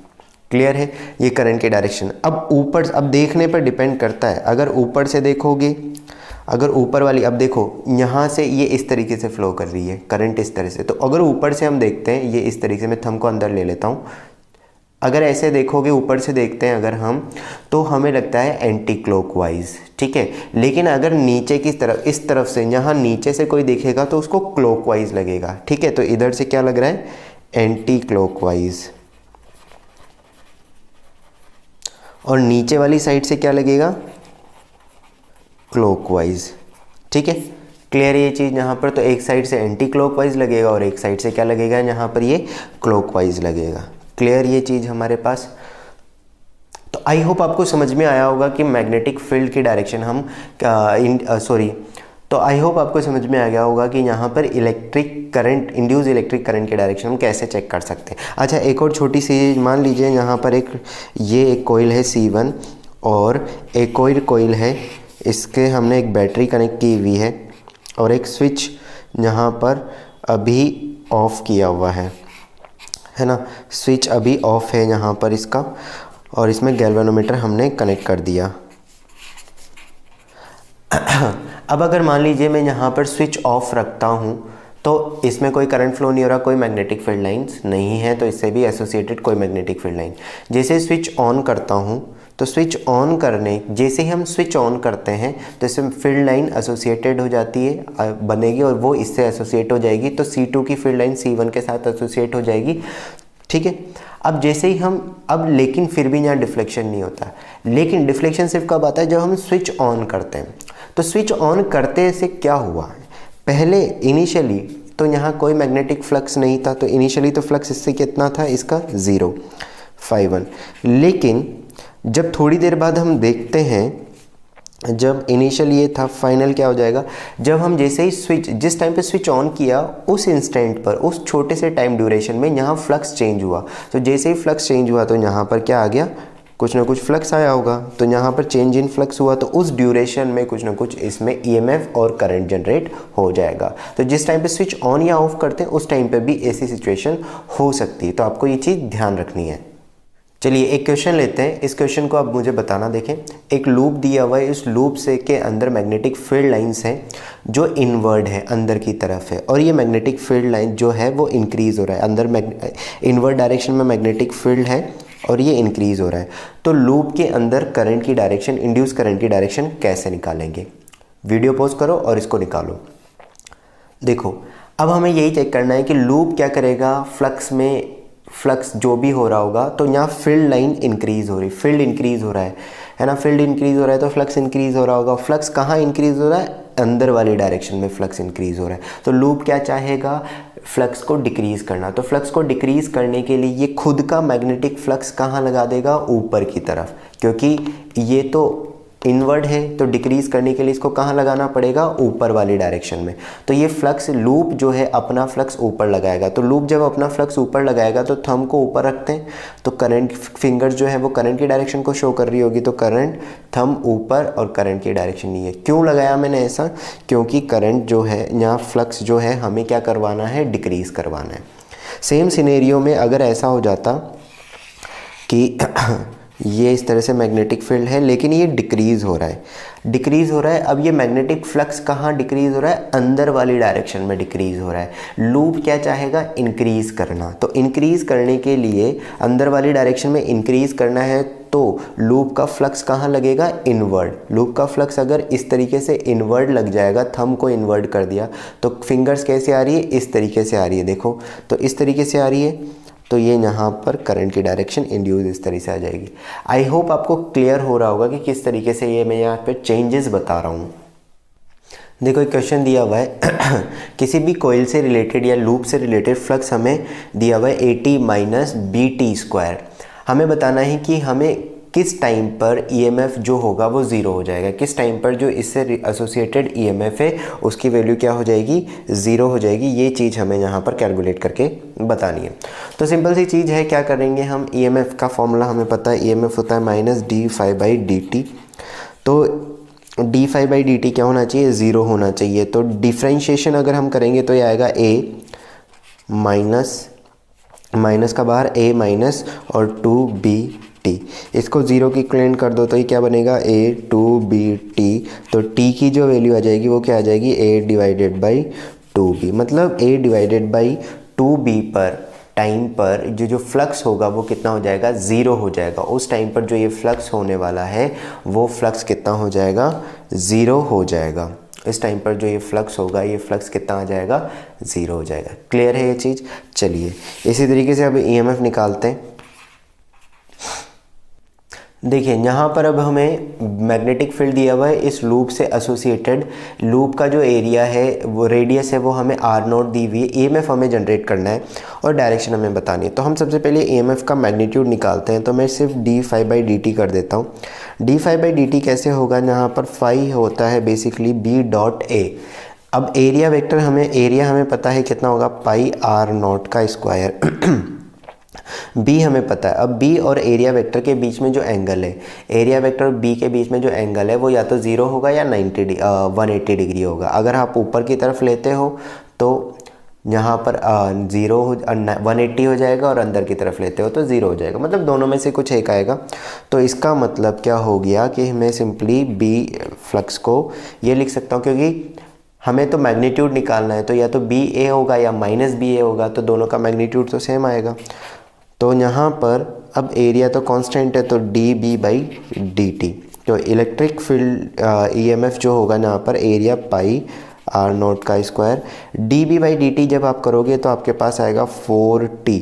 क्लियर है, ये करंट की डायरेक्शन। अब ऊपर, अब देखने पर डिपेंड करता है, अगर ऊपर से देखोगे, अगर ऊपर वाली, अब देखो यहाँ से ये इस तरीके से फ्लो कर रही है करंट इस तरह से, तो अगर ऊपर से हम देखते हैं ये इस तरीके से, मैं थंब को अंदर ले लेता हूँ, अगर ऐसे देखोगे ऊपर से देखते हैं अगर हम, तो हमें लगता है एंटी क्लॉकवाइज। ठीक है, लेकिन अगर नीचे की तरफ, इस तरफ से, यहाँ नीचे से कोई देखेगा तो उसको क्लॉकवाइज लगेगा। ठीक है, तो इधर से क्या लग रहा है, एंटी क्लॉकवाइज, और नीचे वाली साइड से क्या लगेगा, क्लॉकवाइज। ठीक है, क्लियर ये चीज़ यहाँ पर, तो एक साइड से एंटी क्लॉकवाइज लगेगा और एक साइड से क्या लगेगा, यहाँ पर ये क्लॉकवाइज लगेगा। क्लियर ये चीज़ हमारे पास। तो आई होप आपको समझ में आया होगा कि मैग्नेटिक फील्ड की डायरेक्शन हम तो आई होप आपको समझ में आ गया होगा कि यहाँ पर electric current, induce electric current की डायरेक्शन हम कैसे चेक कर सकते हैं। अच्छा, एक और छोटी सी, मान लीजिए यहाँ पर ये एक कॉइल है C1 और एक और कॉइल है, इसके हमने एक बैटरी कनेक्ट की हुई है और एक स्विच यहाँ पर अभी ऑफ किया हुआ है ना, स्विच अभी ऑफ है यहाँ पर इसका, और इसमें गैल्वेनोमीटर हमने कनेक्ट कर दिया। अब अगर मान लीजिए मैं यहाँ पर स्विच ऑफ रखता हूँ तो इसमें कोई करंट फ्लो नहीं हो रहा, कोई मैग्नेटिक फील्ड लाइंस नहीं है, तो इससे भी एसोसिएटेड कोई मैग्नेटिक फील्ड लाइन। जैसे स्विच ऑन करता हूँ तो स्विच ऑन करने, जैसे ही हम स्विच ऑन करते हैं तो इसमें फील्ड लाइन एसोसिएटेड हो जाती है, बनेगी, और वो इससे एसोसिएट हो जाएगी, तो C2 की फील्ड लाइन C1 के साथ एसोसिएट हो जाएगी। ठीक है, अब जैसे ही हम, अब लेकिन फिर भी यहाँ डिफ्लेक्शन नहीं होता, लेकिन डिफ्लेक्शन सिर्फ कब आता है, जब हम स्विच ऑन करते हैं। तो स्विच ऑन करते से क्या हुआ, पहले इनिशियली तो यहाँ कोई मैग्नेटिक फ्लक्स नहीं था, तो इनिशियली तो फ्लक्स इससे कितना था, इसका 0.51, लेकिन जब थोड़ी देर बाद हम देखते हैं, जब इनिशियल ये था, फाइनल क्या हो जाएगा, जब हम जैसे ही स्विच, जिस टाइम पे स्विच ऑन किया उस इंस्टेंट पर, उस छोटे से टाइम ड्यूरेशन में यहाँ फ्लक्स चेंज हुआ, तो जैसे ही फ्लक्स चेंज हुआ तो यहाँ पर क्या आ गया, कुछ ना कुछ फ्लक्स आया होगा, तो यहाँ पर चेंज इन फ्लक्स हुआ, तो उस ड्यूरेशन में कुछ ना कुछ इसमें EMF और करंट जनरेट हो जाएगा। तो जिस टाइम पे स्विच ऑन या ऑफ करते हैं उस टाइम पे भी ऐसी सिचुएशन हो सकती है, तो आपको ये चीज़ ध्यान रखनी है। चलिए एक क्वेश्चन लेते हैं, इस क्वेश्चन को आप मुझे बताना। देखें, एक लूप दिया हुआ है, इस लूप से के अंदर मैग्नेटिक फील्ड लाइंस हैं जो इनवर्ड है, अंदर की तरफ है, और ये मैग्नेटिक फील्ड लाइन जो है वो इंक्रीज़ हो रहा है, अंदर इनवर्ड डायरेक्शन में मैग्नेटिक फील्ड है और ये इंक्रीज़ हो रहा है। तो लूप के अंदर करंट की डायरेक्शन, इंड्यूस करंट की डायरेक्शन कैसे निकालेंगे, वीडियो पॉज करो और इसको निकालो। देखो, अब हमें यही चेक करना है कि लूप क्या करेगा, फ्लक्स में, फ्लक्स जो भी हो रहा होगा, तो यहाँ फील्ड लाइन इंक्रीज़ हो रही, फील्ड इंक्रीज़ हो रहा है ना, फील्ड इंक्रीज़ हो रहा है तो फ्लक्स इंक्रीज़ हो रहा होगा। फ्लक्स कहाँ इंक्रीज़ हो रहा है, अंदर वाली डायरेक्शन में फ्लक्स इंक्रीज़ हो रहा है, तो लूप क्या चाहेगा, फ्लक्स को डिक्रीज़ करना। तो फ्लक्स को डिक्रीज़ करने के लिए ये खुद का मैग्नेटिक फ्लक्स कहाँ लगा देगा, ऊपर की तरफ, क्योंकि ये तो इनवर्ड है, तो डिक्रीज़ करने के लिए इसको कहाँ लगाना पड़ेगा, ऊपर वाली डायरेक्शन में। तो ये फ्लक्स, लूप जो है अपना फ्लक्स ऊपर लगाएगा, तो लूप जब अपना फ्लक्स ऊपर लगाएगा तो थंब को ऊपर रखते हैं, तो करंट फिंगर जो है वो करंट की डायरेक्शन को शो कर रही होगी, तो करंट थंब ऊपर और करंट की डायरेक्शन नहीं है। क्यों लगाया मैंने ऐसा, क्योंकि करंट जो है, यहाँ फ्लक्स जो है हमें क्या करवाना है, डिक्रीज़ करवाना है। सेम सिनेरियो में अगर ऐसा हो जाता कि ये इस तरह से मैग्नेटिक फील्ड है लेकिन ये डिक्रीज़ हो रहा है, डिक्रीज़ हो रहा है, अब ये मैग्नेटिक फ्लक्स कहाँ डिक्रीज़ हो रहा है, अंदर वाली डायरेक्शन में डिक्रीज़ हो रहा है। लूप क्या चाहेगा, इंक्रीज़ करना, तो इंक्रीज़ करने के लिए अंदर वाली डायरेक्शन में इंक्रीज़ करना है, तो लूप का फ्लक्स कहाँ लगेगा, इनवर्ड। लूप का फ्लक्स अगर इस तरीके से इनवर्ड लग जाएगा, थंब को इनवर्ड कर दिया, तो फिंगर्स कैसे आ रही है, इस तरीके से आ रही है, देखो तो इस तरीके से आ रही है, तो ये यहाँ पर करंट की डायरेक्शन इंड्यूस इस तरीके से आ जाएगी। आई होप आपको क्लियर हो रहा होगा कि किस तरीके से ये मैं यहाँ पे चेंजेस बता रहा हूँ। देखो एक क्वेश्चन दिया हुआ है किसी भी कोयल से रिलेटेड या लूप से रिलेटेड फ्लक्स हमें दिया हुआ है AT माइनस BT²। हमें बताना है कि हमें किस टाइम पर EMF जो होगा वो ज़ीरो हो जाएगा, किस टाइम पर जो इससे एसोसिएटेड EMF है उसकी वैल्यू क्या हो जाएगी, ज़ीरो हो जाएगी। ये चीज़ हमें यहाँ पर कैलकुलेट करके बतानी है। तो सिंपल सी चीज़ है, क्या करेंगे हम, EMF का फॉर्मूला हमें पता है, EMF होता है माइनस d∅dt। तो d∅dt क्या होना चाहिए, ज़ीरो होना चाहिए। तो डिफ्रेंशिएशन अगर हम करेंगे तो ये आएगा a माइनस का बाहर a माइनस और 2bt, इसको ज़ीरो की इक्विवेलेंट कर दो तो ये क्या बनेगा, a 2bt। तो t की जो वैल्यू आ जाएगी वो क्या आ जाएगी, a/2b। मतलब a/2b पर टाइम पर जो फ्लक्स होगा वो कितना हो जाएगा, ज़ीरो हो जाएगा। उस टाइम पर जो ये फ्लक्स होने वाला है वो फ्लक्स कितना हो जाएगा, ज़ीरो हो जाएगा। इस टाइम पर जो ये फ्लक्स होगा ये फ्लक्स कितना आ जाएगा, ज़ीरो हो जाएगा। क्लियर है ये चीज़। चलिए इसी तरीके से अब EMF निकालते हैं। देखिए यहाँ पर अब हमें मैग्नेटिक फील्ड दिया हुआ है, इस लूप से एसोसिएटेड लूप का जो एरिया है वो रेडियस है वो हमें R0 दी हुई है। EMF हमें जनरेट करना है और डायरेक्शन हमें बतानी है। तो हम सबसे पहले EMF का मैग्नीट्यूड निकालते हैं। तो मैं सिर्फ d∅dt कर देता हूँ। d∅dt कैसे होगा, यहाँ पर फाई होता है बेसिकली B.A। अब एरिया वेक्टर हमें पता है कितना होगा, पाई R0 का स्क्वायर। b हमें पता है। अब b और एरिया वेक्टर के बीच में जो एंगल है, एरिया वेक्टर और b के बीच में जो एंगल है वो या तो 0 होगा या 180 डिग्री होगा। अगर आप ऊपर की तरफ लेते हो तो यहाँ पर 180 हो जाएगा और अंदर की तरफ लेते हो तो 0 हो जाएगा। मतलब दोनों में से कुछ एक आएगा। तो इसका मतलब क्या हो गया कि मैं सिंपली b फ्लक्स को ये लिख सकता हूँ, क्योंकि हमें तो मैग्नीट्यूड निकालना है, तो या तो BA होगा या -BA होगा, तो दोनों का मैग्नीट्यूड तो सेम आएगा। तो यहाँ पर अब एरिया तो कांस्टेंट है तो dB/dt। तो इलेक्ट्रिक फील्ड EMF जो होगा यहाँ पर एरिया पाई R0 का स्क्वायर, dB/dt जब आप करोगे तो आपके पास आएगा 4t।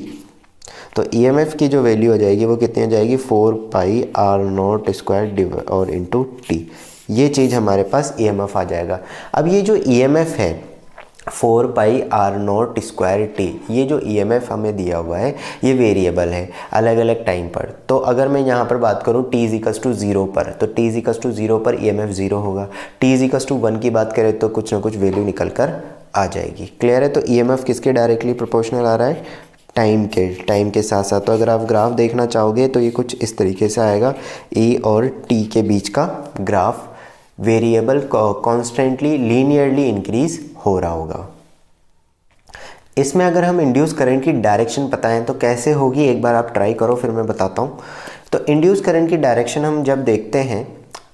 तो EMF की जो वैल्यू हो जाएगी वो कितनी हो जाएगी, 4 पाई R0 स्क्वायर और इंटू t। ये चीज़ हमारे पास EMF आ जाएगा। अब ये जो EMF है 4 पाई R0 स्क्वायर t, ये जो EMF हमें दिया हुआ है ये वेरिएबल है अलग अलग टाइम पर। तो अगर मैं यहाँ पर बात करूँ t=0 पर, तो t=0 पर EMF 0 होगा। t=1 की बात करें तो कुछ ना कुछ वैल्यू निकल कर आ जाएगी। क्लियर है। तो EMF किसके डायरेक्टली प्रोपोर्शनल आ रहा है, टाइम के साथ साथ। तो अगर आप ग्राफ देखना चाहोगे तो ये कुछ इस तरीके से आएगा, E और t के बीच का graph variable constantly linearly increase हो रहा होगा। इसमें अगर हम इंड्यूस करंट की डायरेक्शन पता है तो कैसे होगी, एक बार आप ट्राई करो फिर मैं बताता हूँ। तो इंड्यूस करंट की डायरेक्शन हम जब देखते हैं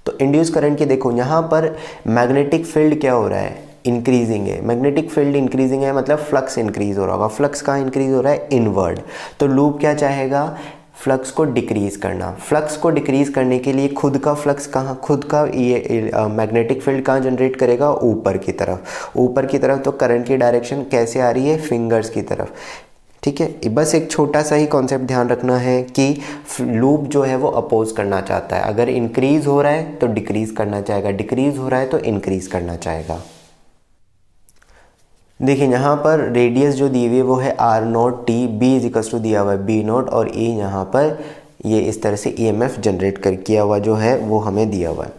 तो इंड्यूस करंट की देखो यहाँ पर मैग्नेटिक फील्ड क्या हो रहा है, इंक्रीजिंग है। मैग्नेटिक फील्ड इंक्रीजिंग है मतलब फ्लक्स इंक्रीज हो रहा होगा। फ्लक्स कहाँ इंक्रीज हो रहा है, इनवर्ड। तो लूप क्या चाहेगा, फ्लक्स को डिक्रीज़ करना। फ्लक्स को डिक्रीज़ करने के लिए खुद का फ्लक्स कहाँ, खुद का ये मैग्नेटिक फील्ड कहाँ जनरेट करेगा, ऊपर की तरफ। ऊपर की तरफ तो करंट की डायरेक्शन कैसे आ रही है, फिंगर्स की तरफ। ठीक है। बस एक छोटा सा ही कॉन्सेप्ट ध्यान रखना है कि लूप जो है वो अपोज करना चाहता है। अगर इंक्रीज़ हो रहा है तो डिक्रीज़ करना चाहेगा, डिक्रीज़ हो रहा है तो इंक्रीज़ करना चाहेगा। देखिए यहाँ पर रेडियस जो दी हुई है वो है R0t, B दिया हुआ है B0 और E यहाँ पर ये इस तरह से EMF जनरेट कर किया हुआ जो है वो हमें दिया हुआ है।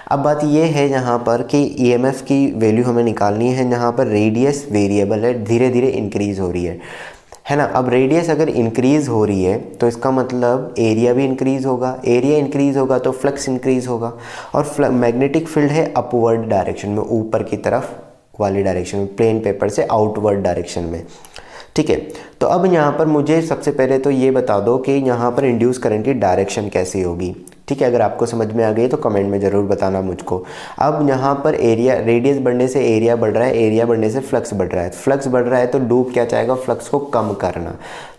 अब बात ये है यहाँ पर कि EMF की वैल्यू हमें निकालनी है। यहाँ पर रेडियस वेरिएबल है, धीरे धीरे इंक्रीज़ हो रही है ना। अब रेडियस अगर इंक्रीज़ हो रही है तो इसका मतलब एरिया भी इंक्रीज़ होगा। एरिया इंक्रीज़ होगा तो फ्लक्स इंक्रीज़ होगा। और मैग्नेटिक फील्ड है अपवर्ड डायरेक्शन में, ऊपर की तरफ वाली डायरेक्शन में, प्लेन पेपर से आउटवर्ड डायरेक्शन में। ठीक है। तो अब यहाँ पर मुझे सबसे पहले तो ये बता दो कि यहाँ पर इंड्यूस करंट की डायरेक्शन कैसी होगी। ठीक है। अगर आपको समझ में आ गई तो कमेंट में ज़रूर बताना मुझको। अब यहाँ पर एरिया, रेडियस बढ़ने से एरिया बढ़ रहा है, एरिया बढ़ने से फ्लक्स बढ़ रहा है। फ्लक्स बढ़ रहा है तो लूप क्या चाहेगा, फ्लक्स को कम करना।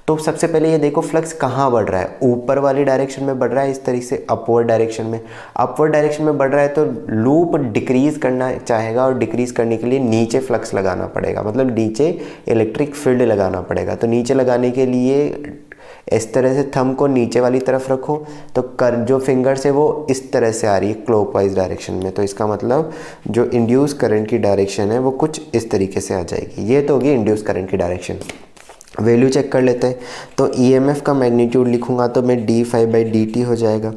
तो सबसे पहले ये देखो फ्लक्स कहाँ बढ़ रहा है, ऊपर वाली डायरेक्शन में बढ़ रहा है, इस तरीके से अपवर्ड डायरेक्शन में। अपवर्ड डायरेक्शन में बढ़ रहा है तो लूप डिक्रीज़ करना चाहेगा और डिक्रीज़ करने के लिए नीचे फ्लक्स लगाना पड़ेगा, मतलब नीचे इलेक्ट्रिक फील्ड लगाना पड़ेगा। तो नीचे लगाने के लिए इस तरह से थंब को नीचे वाली तरफ रखो तो कर जो फिंगर्स है वो इस तरह से आ रही है क्लॉकवाइज डायरेक्शन में, तो इसका मतलब जो इंड्यूस करंट की डायरेक्शन है वो कुछ इस तरीके से आ जाएगी। ये तो होगी इंड्यूस करंट की डायरेक्शन। वैल्यू चेक कर लेते हैं। तो ईएमएफ का मैग्नीट्यूड लिखूंगा तो मैं d∅dt हो जाएगा।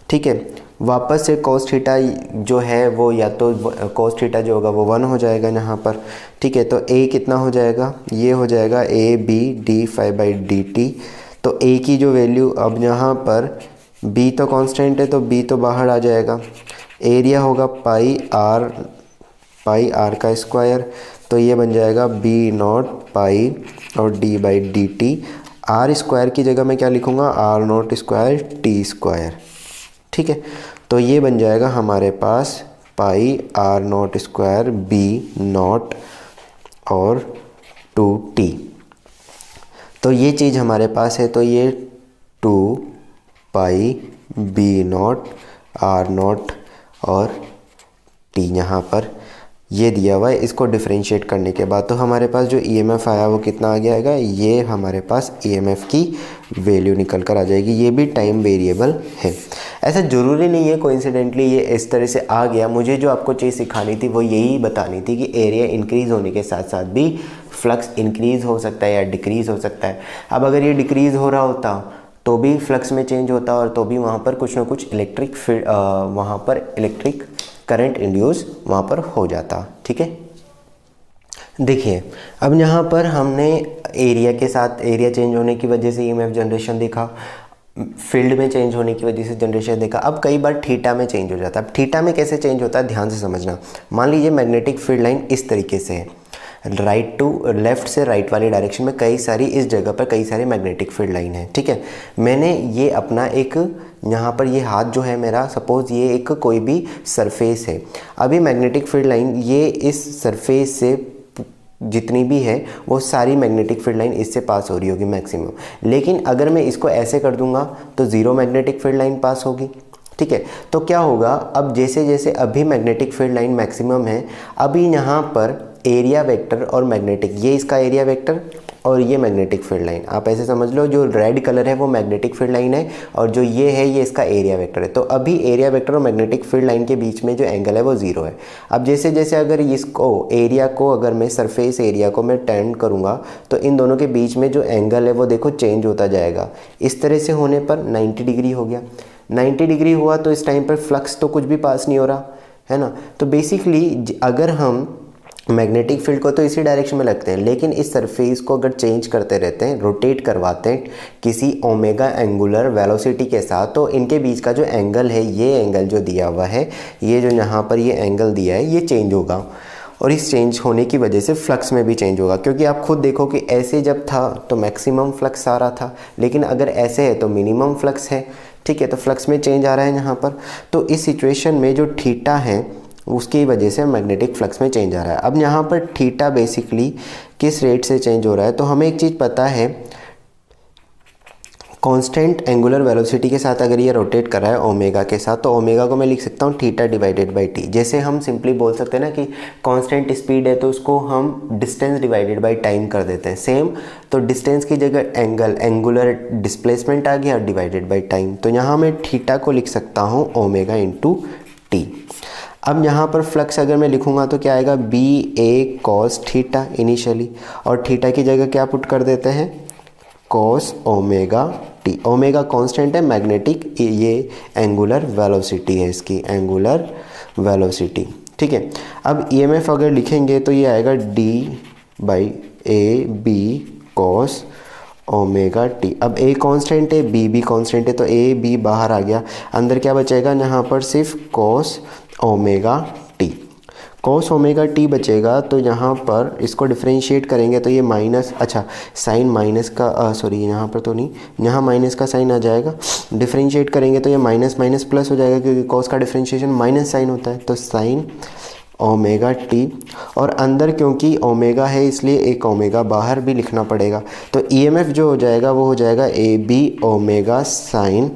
ठीक है, वापस से cos थीटा जो है वो या तो cos थीटा जो होगा वो 1 हो जाएगा यहाँ पर। ठीक है, तो a कितना हो जाएगा, ये हो जाएगा ab d∅dt। तो a की जो वैल्यू अब यहाँ पर b तो कांस्टेंट है तो b तो बाहर आ जाएगा। एरिया होगा पाई आर का स्क्वायर, तो ये बन जाएगा b0 पाई और d/dt। आर स्क्वायर की जगह मैं क्या लिखूँगा, r0 स्क्वायर t स्क्वायर। ठीक है, तो ये बन जाएगा हमारे पास पाई r0 स्क्वायर b0 और 2t। तो ये चीज़ हमारे पास है, तो ये 2 पाई b0 r0 और t यहाँ पर ये दिया हुआ है। इसको डिफरेंशिएट करने के बाद तो हमारे पास जो ईएमएफ आया वो कितना आ गया आएगा, ये हमारे पास ईएमएफ की वैल्यू निकल कर आ जाएगी। ये भी टाइम वेरिएबल है, ऐसा ज़रूरी नहीं है कोइंसिडेंटली ये इस तरह से आ गया। मुझे जो आपको चीज़ सिखानी थी वो यही बतानी थी कि एरिया इंक्रीज़ होने के साथ साथ भी फ्लक्स इंक्रीज़ हो सकता है या डिक्रीज़ हो सकता है। अब अगर ये डिक्रीज़ हो रहा होता तो भी फ्लक्स में चेंज होता और तो भी वहाँ पर कुछ ना कुछ इलेक्ट्रिक करंट इंड्यूस वहाँ पर हो जाता। ठीक है, देखिए अब यहाँ पर हमने एरिया के साथ एरिया चेंज होने की वजह से ईएमएफ जनरेशन देखा, फील्ड में चेंज होने की वजह से जनरेशन देखा। अब कई बार थीटा में चेंज हो जाता है। अब थीटा में कैसे चेंज होता है ध्यान से समझना। मान लीजिए मैग्नेटिक फील्ड लाइन इस तरीके से है, राइट टू लेफ़्ट से राइट वाली डायरेक्शन में कई सारी इस जगह पर कई सारी मैग्नेटिक फील्ड लाइन है। ठीक है, मैंने ये अपना एक यहाँ पर ये हाथ जो है मेरा, सपोज़ ये एक कोई भी सरफेस है। अभी मैग्नेटिक फील्ड लाइन ये इस सरफेस से जितनी भी है वो सारी मैग्नेटिक फील्ड लाइन इससे पास हो रही होगी मैक्सिमम। लेकिन अगर मैं इसको ऐसे कर दूंगा तो ज़ीरो मैग्नेटिक फील्ड लाइन पास होगी। ठीक है, तो क्या होगा, अब जैसे जैसे अभी मैग्नेटिक फील्ड लाइन मैक्सिमम है, अभी यहाँ पर एरिया वेक्टर और मैग्नेटिक, ये इसका एरिया वेक्टर और ये मैग्नेटिक फील्ड लाइन, आप ऐसे समझ लो जो रेड कलर है वो मैग्नेटिक फील्ड लाइन है और जो ये है ये इसका एरिया वेक्टर है। तो अभी एरिया वेक्टर और मैग्नेटिक फील्ड लाइन के बीच में जो एंगल है वो ज़ीरो है। अब जैसे जैसे अगर इसको एरिया को अगर मैं सरफेस एरिया को मैं टर्न करूँगा तो इन दोनों के बीच में जो एंगल है वो देखो चेंज होता जाएगा। इस तरह से होने पर 90 डिग्री हो गया। 90 डिग्री हुआ तो इस टाइम पर फ्लक्स तो कुछ भी पास नहीं हो रहा है ना। तो बेसिकली अगर हम मैग्नेटिक फील्ड को तो इसी डायरेक्शन में लगते हैं, लेकिन इस सरफेस को अगर चेंज करते रहते हैं, रोटेट करवाते हैं किसी ओमेगा एंगुलर वेलोसिटी के साथ, तो इनके बीच का जो एंगल है, ये एंगल जो दिया हुआ है, ये जो यहाँ पर ये एंगल दिया है, ये चेंज होगा और इस चेंज होने की वजह से फ्लक्स में भी चेंज होगा। क्योंकि आप खुद देखो कि ऐसे जब था तो मैक्सिमम फ्लक्स आ रहा था, लेकिन अगर ऐसे है तो मिनिमम फ्लक्स है। ठीक है, तो फ्लक्स में चेंज आ रहा है यहाँ पर। तो इस सिचुएशन में जो थीटा है उसकी वजह से मैग्नेटिक फ्लक्स में चेंज आ रहा है। अब यहाँ पर थीटा बेसिकली किस रेट से चेंज हो रहा है, तो हमें एक चीज़ पता है, कांस्टेंट एंगुलर वेलोसिटी के साथ अगर ये रोटेट कर रहा है ओमेगा के साथ, तो ओमेगा को मैं लिख सकता हूँ θ/t। जैसे हम सिंपली बोल सकते हैं ना कि कांस्टेंट स्पीड है तो उसको हम डिस्टेंस डिवाइडेड बाय टाइम कर देते हैं। सेम तो डिस्टेंस की जगह एंगुलर डिस्प्लेसमेंट आ गया डिवाइडेड बाय टाइम। तो यहाँ मैं थीटा को लिख सकता हूँ ओमेगा इंटू टी। अब यहाँ पर फ्लक्स अगर मैं लिखूँगा तो क्या आएगा, BA cos थीटा इनिशियली, और थीटा की जगह क्या पुट कर देते हैं, cos omega T. Omega constant है, मैग्नेटिक ये एंगुलर वेलोसिटी है, इसकी एंगुलर वेलोसिटी। ठीक है, अब EMF अगर लिखेंगे तो ये आएगा D/AB cos ओमेगा टी। अब A कांस्टेंट है, B भी कांस्टेंट है, तो AB बाहर आ गया, अंदर क्या बचेगा यहाँ पर सिर्फ cos omega T. cos omega T बचेगा, तो यहाँ पर इसको डिफरेंशिएट करेंगे तो ये माइनस, अच्छा साइन माइनस का सॉरी यहाँ पर तो नहीं, यहाँ माइनस का साइन आ जाएगा। डिफरेंशिएट करेंगे तो ये माइनस माइनस प्लस हो जाएगा, क्योंकि cos का डिफरेंशिएशन माइनस साइन होता है, तो साइन ओमेगा टी। और अंदर क्योंकि ओमेगा है इसलिए एक ओमेगा बाहर भी लिखना पड़ेगा, तो EMF जो हो जाएगा वो हो जाएगा AB omega sine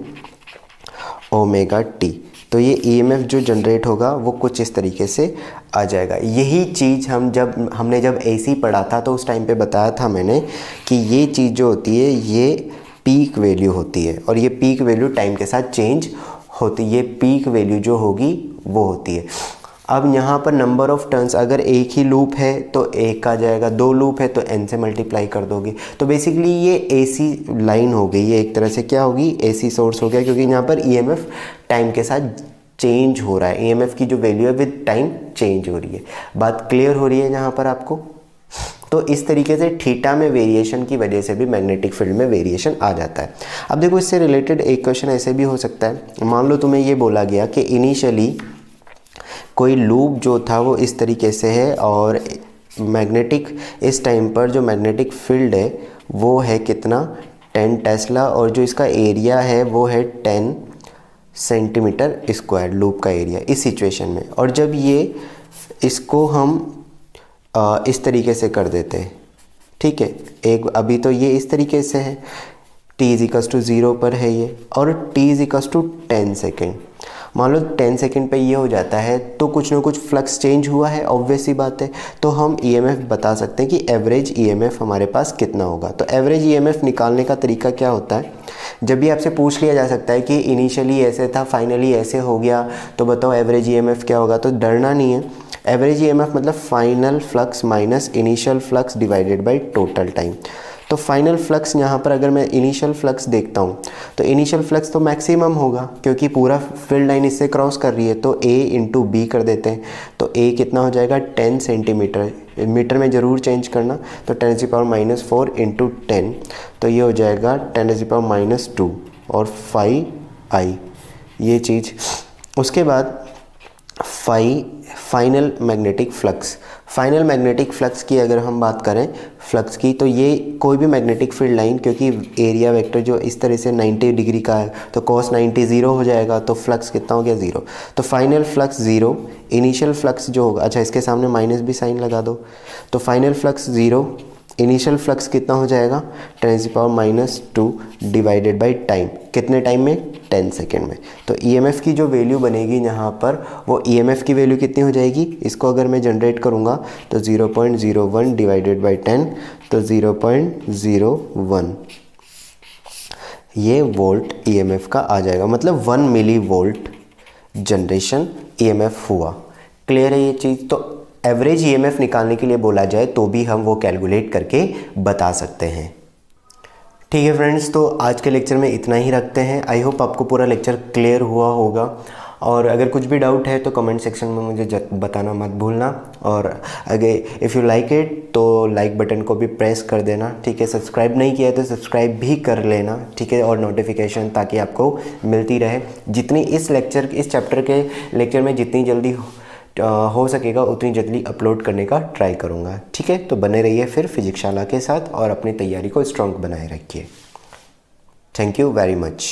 omega T. तो ये EMF जो जनरेट होगा वो कुछ इस तरीके से आ जाएगा। यही चीज़ हमने जब AC पढ़ा था तो उस टाइम पे बताया था मैंने कि ये चीज़ जो होती है ये पीक वैल्यू होती है और ये पीक वैल्यू टाइम के साथ चेंज होती है। ये पीक वैल्यू जो होगी वो होती है। अब यहाँ पर नंबर ऑफ़ टर्न्स, अगर एक ही लूप है तो एक आ जाएगा, 2 लूप है तो n से मल्टीप्लाई कर दोगे। तो बेसिकली ये AC लाइन हो गई, ये एक तरह से क्या होगी, AC सोर्स हो गया, क्योंकि यहाँ पर EMF टाइम के साथ चेंज हो रहा है। EMF की जो वैल्यू है विद टाइम चेंज हो रही है। बात क्लियर हो रही है यहाँ पर आपको? तो इस तरीके से थीटा में वेरिएशन की वजह से भी मैग्नेटिक फील्ड में वेरिएशन आ जाता है। अब देखो, इससे रिलेटेड एक क्वेश्चन ऐसे भी हो सकता है। मान लो तुम्हें ये बोला गया कि इनिशियली कोई लूप जो था वो इस तरीके से है और मैग्नेटिक, इस टाइम पर जो मैग्नेटिक फील्ड है वो है कितना, 10 टेस्ला, और जो इसका एरिया है वो है 10 सेंटीमीटर स्क्वायर, लूप का एरिया इस सिचुएशन में। और जब ये इसको हम इस तरीके से कर देते हैं, ठीक है, एक अभी तो ये इस तरीके से है, t=0 पर है ये, और t=10 सेकेंड। मान लो 10 सेकेंड पे ये हो जाता है तो कुछ ना कुछ फ्लक्स चेंज हुआ है, ऑब्वियस सी बात है। तो हम EMF बता सकते हैं कि एवरेज EMF हमारे पास कितना होगा। तो एवरेज EMF निकालने का तरीका क्या होता है, जब भी आपसे पूछ लिया जा सकता है कि इनिशियली ऐसे था फाइनली ऐसे हो गया तो बताओ एवरेज EMF क्या होगा, तो डरना नहीं है। एवरेज EMF मतलब final flux minus initial flux divided by total time. तो फाइनल फ्लक्स, यहाँ पर अगर मैं इनिशियल फ्लक्स देखता हूँ तो इनिशियल फ्लक्स तो मैक्सिमम होगा क्योंकि पूरा फील्ड लाइन इससे क्रॉस कर रही है, तो A इंटू बी कर देते हैं। तो A कितना हो जाएगा, 10 सेंटीमीटर, मीटर में ज़रूर चेंज करना, तो 10⁻⁻4 इंटू 10, तो ये हो जाएगा 10⁻⁻2 और 5I ये चीज़। उसके बाद final magnetic flux, final magnetic flux की अगर हम बात करें फ्लक्स की, तो ये कोई भी मैग्नेटिक फील्ड लाइन, क्योंकि एरिया वेक्टर जो इस तरह से 90 डिग्री का है तो cos 90 0 हो जाएगा, तो फ्लक्स कितना हो गया, 0। तो फाइनल फ्लक्स 0, इनिशियल फ्लक्स जो होगा, अच्छा इसके सामने माइनस भी साइन लगा दो, तो फाइनल फ्लक्स 0, इनिशियल फ्लक्स कितना हो जाएगा, 10⁻⁻2 डिवाइडेड बाय टाइम, कितने टाइम में, 10 सेकेंड में। तो EMF की जो वैल्यू बनेगी यहाँ पर, वो EMF की वैल्यू कितनी हो जाएगी, इसको अगर मैं जनरेट करूँगा तो 0.01 डिवाइडेड बाय 10, तो 0.01 ये वोल्ट EMF का आ जाएगा, मतलब 1 मिली वोल्ट जनरेशन EMF हुआ। क्लियर है ये चीज़? तो एवरेज EMF निकालने के लिए बोला जाए तो भी हम वो कैलकुलेट करके बता सकते हैं। ठीक है फ्रेंड्स, तो आज के लेक्चर में इतना ही रखते हैं। आई होप आपको पूरा लेक्चर क्लियर हुआ होगा, और अगर कुछ भी डाउट है तो कमेंट सेक्शन में मुझे बताना मत भूलना। और अगर इफ़ यू लाइक इट तो लाइक बटन को भी प्रेस कर देना, ठीक है। सब्सक्राइब नहीं किया तो सब्सक्राइब भी कर लेना, ठीक है, और नोटिफिकेशन ताकि आपको मिलती रहे। जितनी इस चैप्टर के लेक्चर में जितनी जल्दी हो सकेगा उतनी जल्दी अपलोड करने का ट्राई करूँगा, ठीक है। तो बने रहिए फिर फिजिक्स शाला के साथ और अपनी तैयारी को स्ट्रॉन्ग बनाए रखिए। Thank you very much.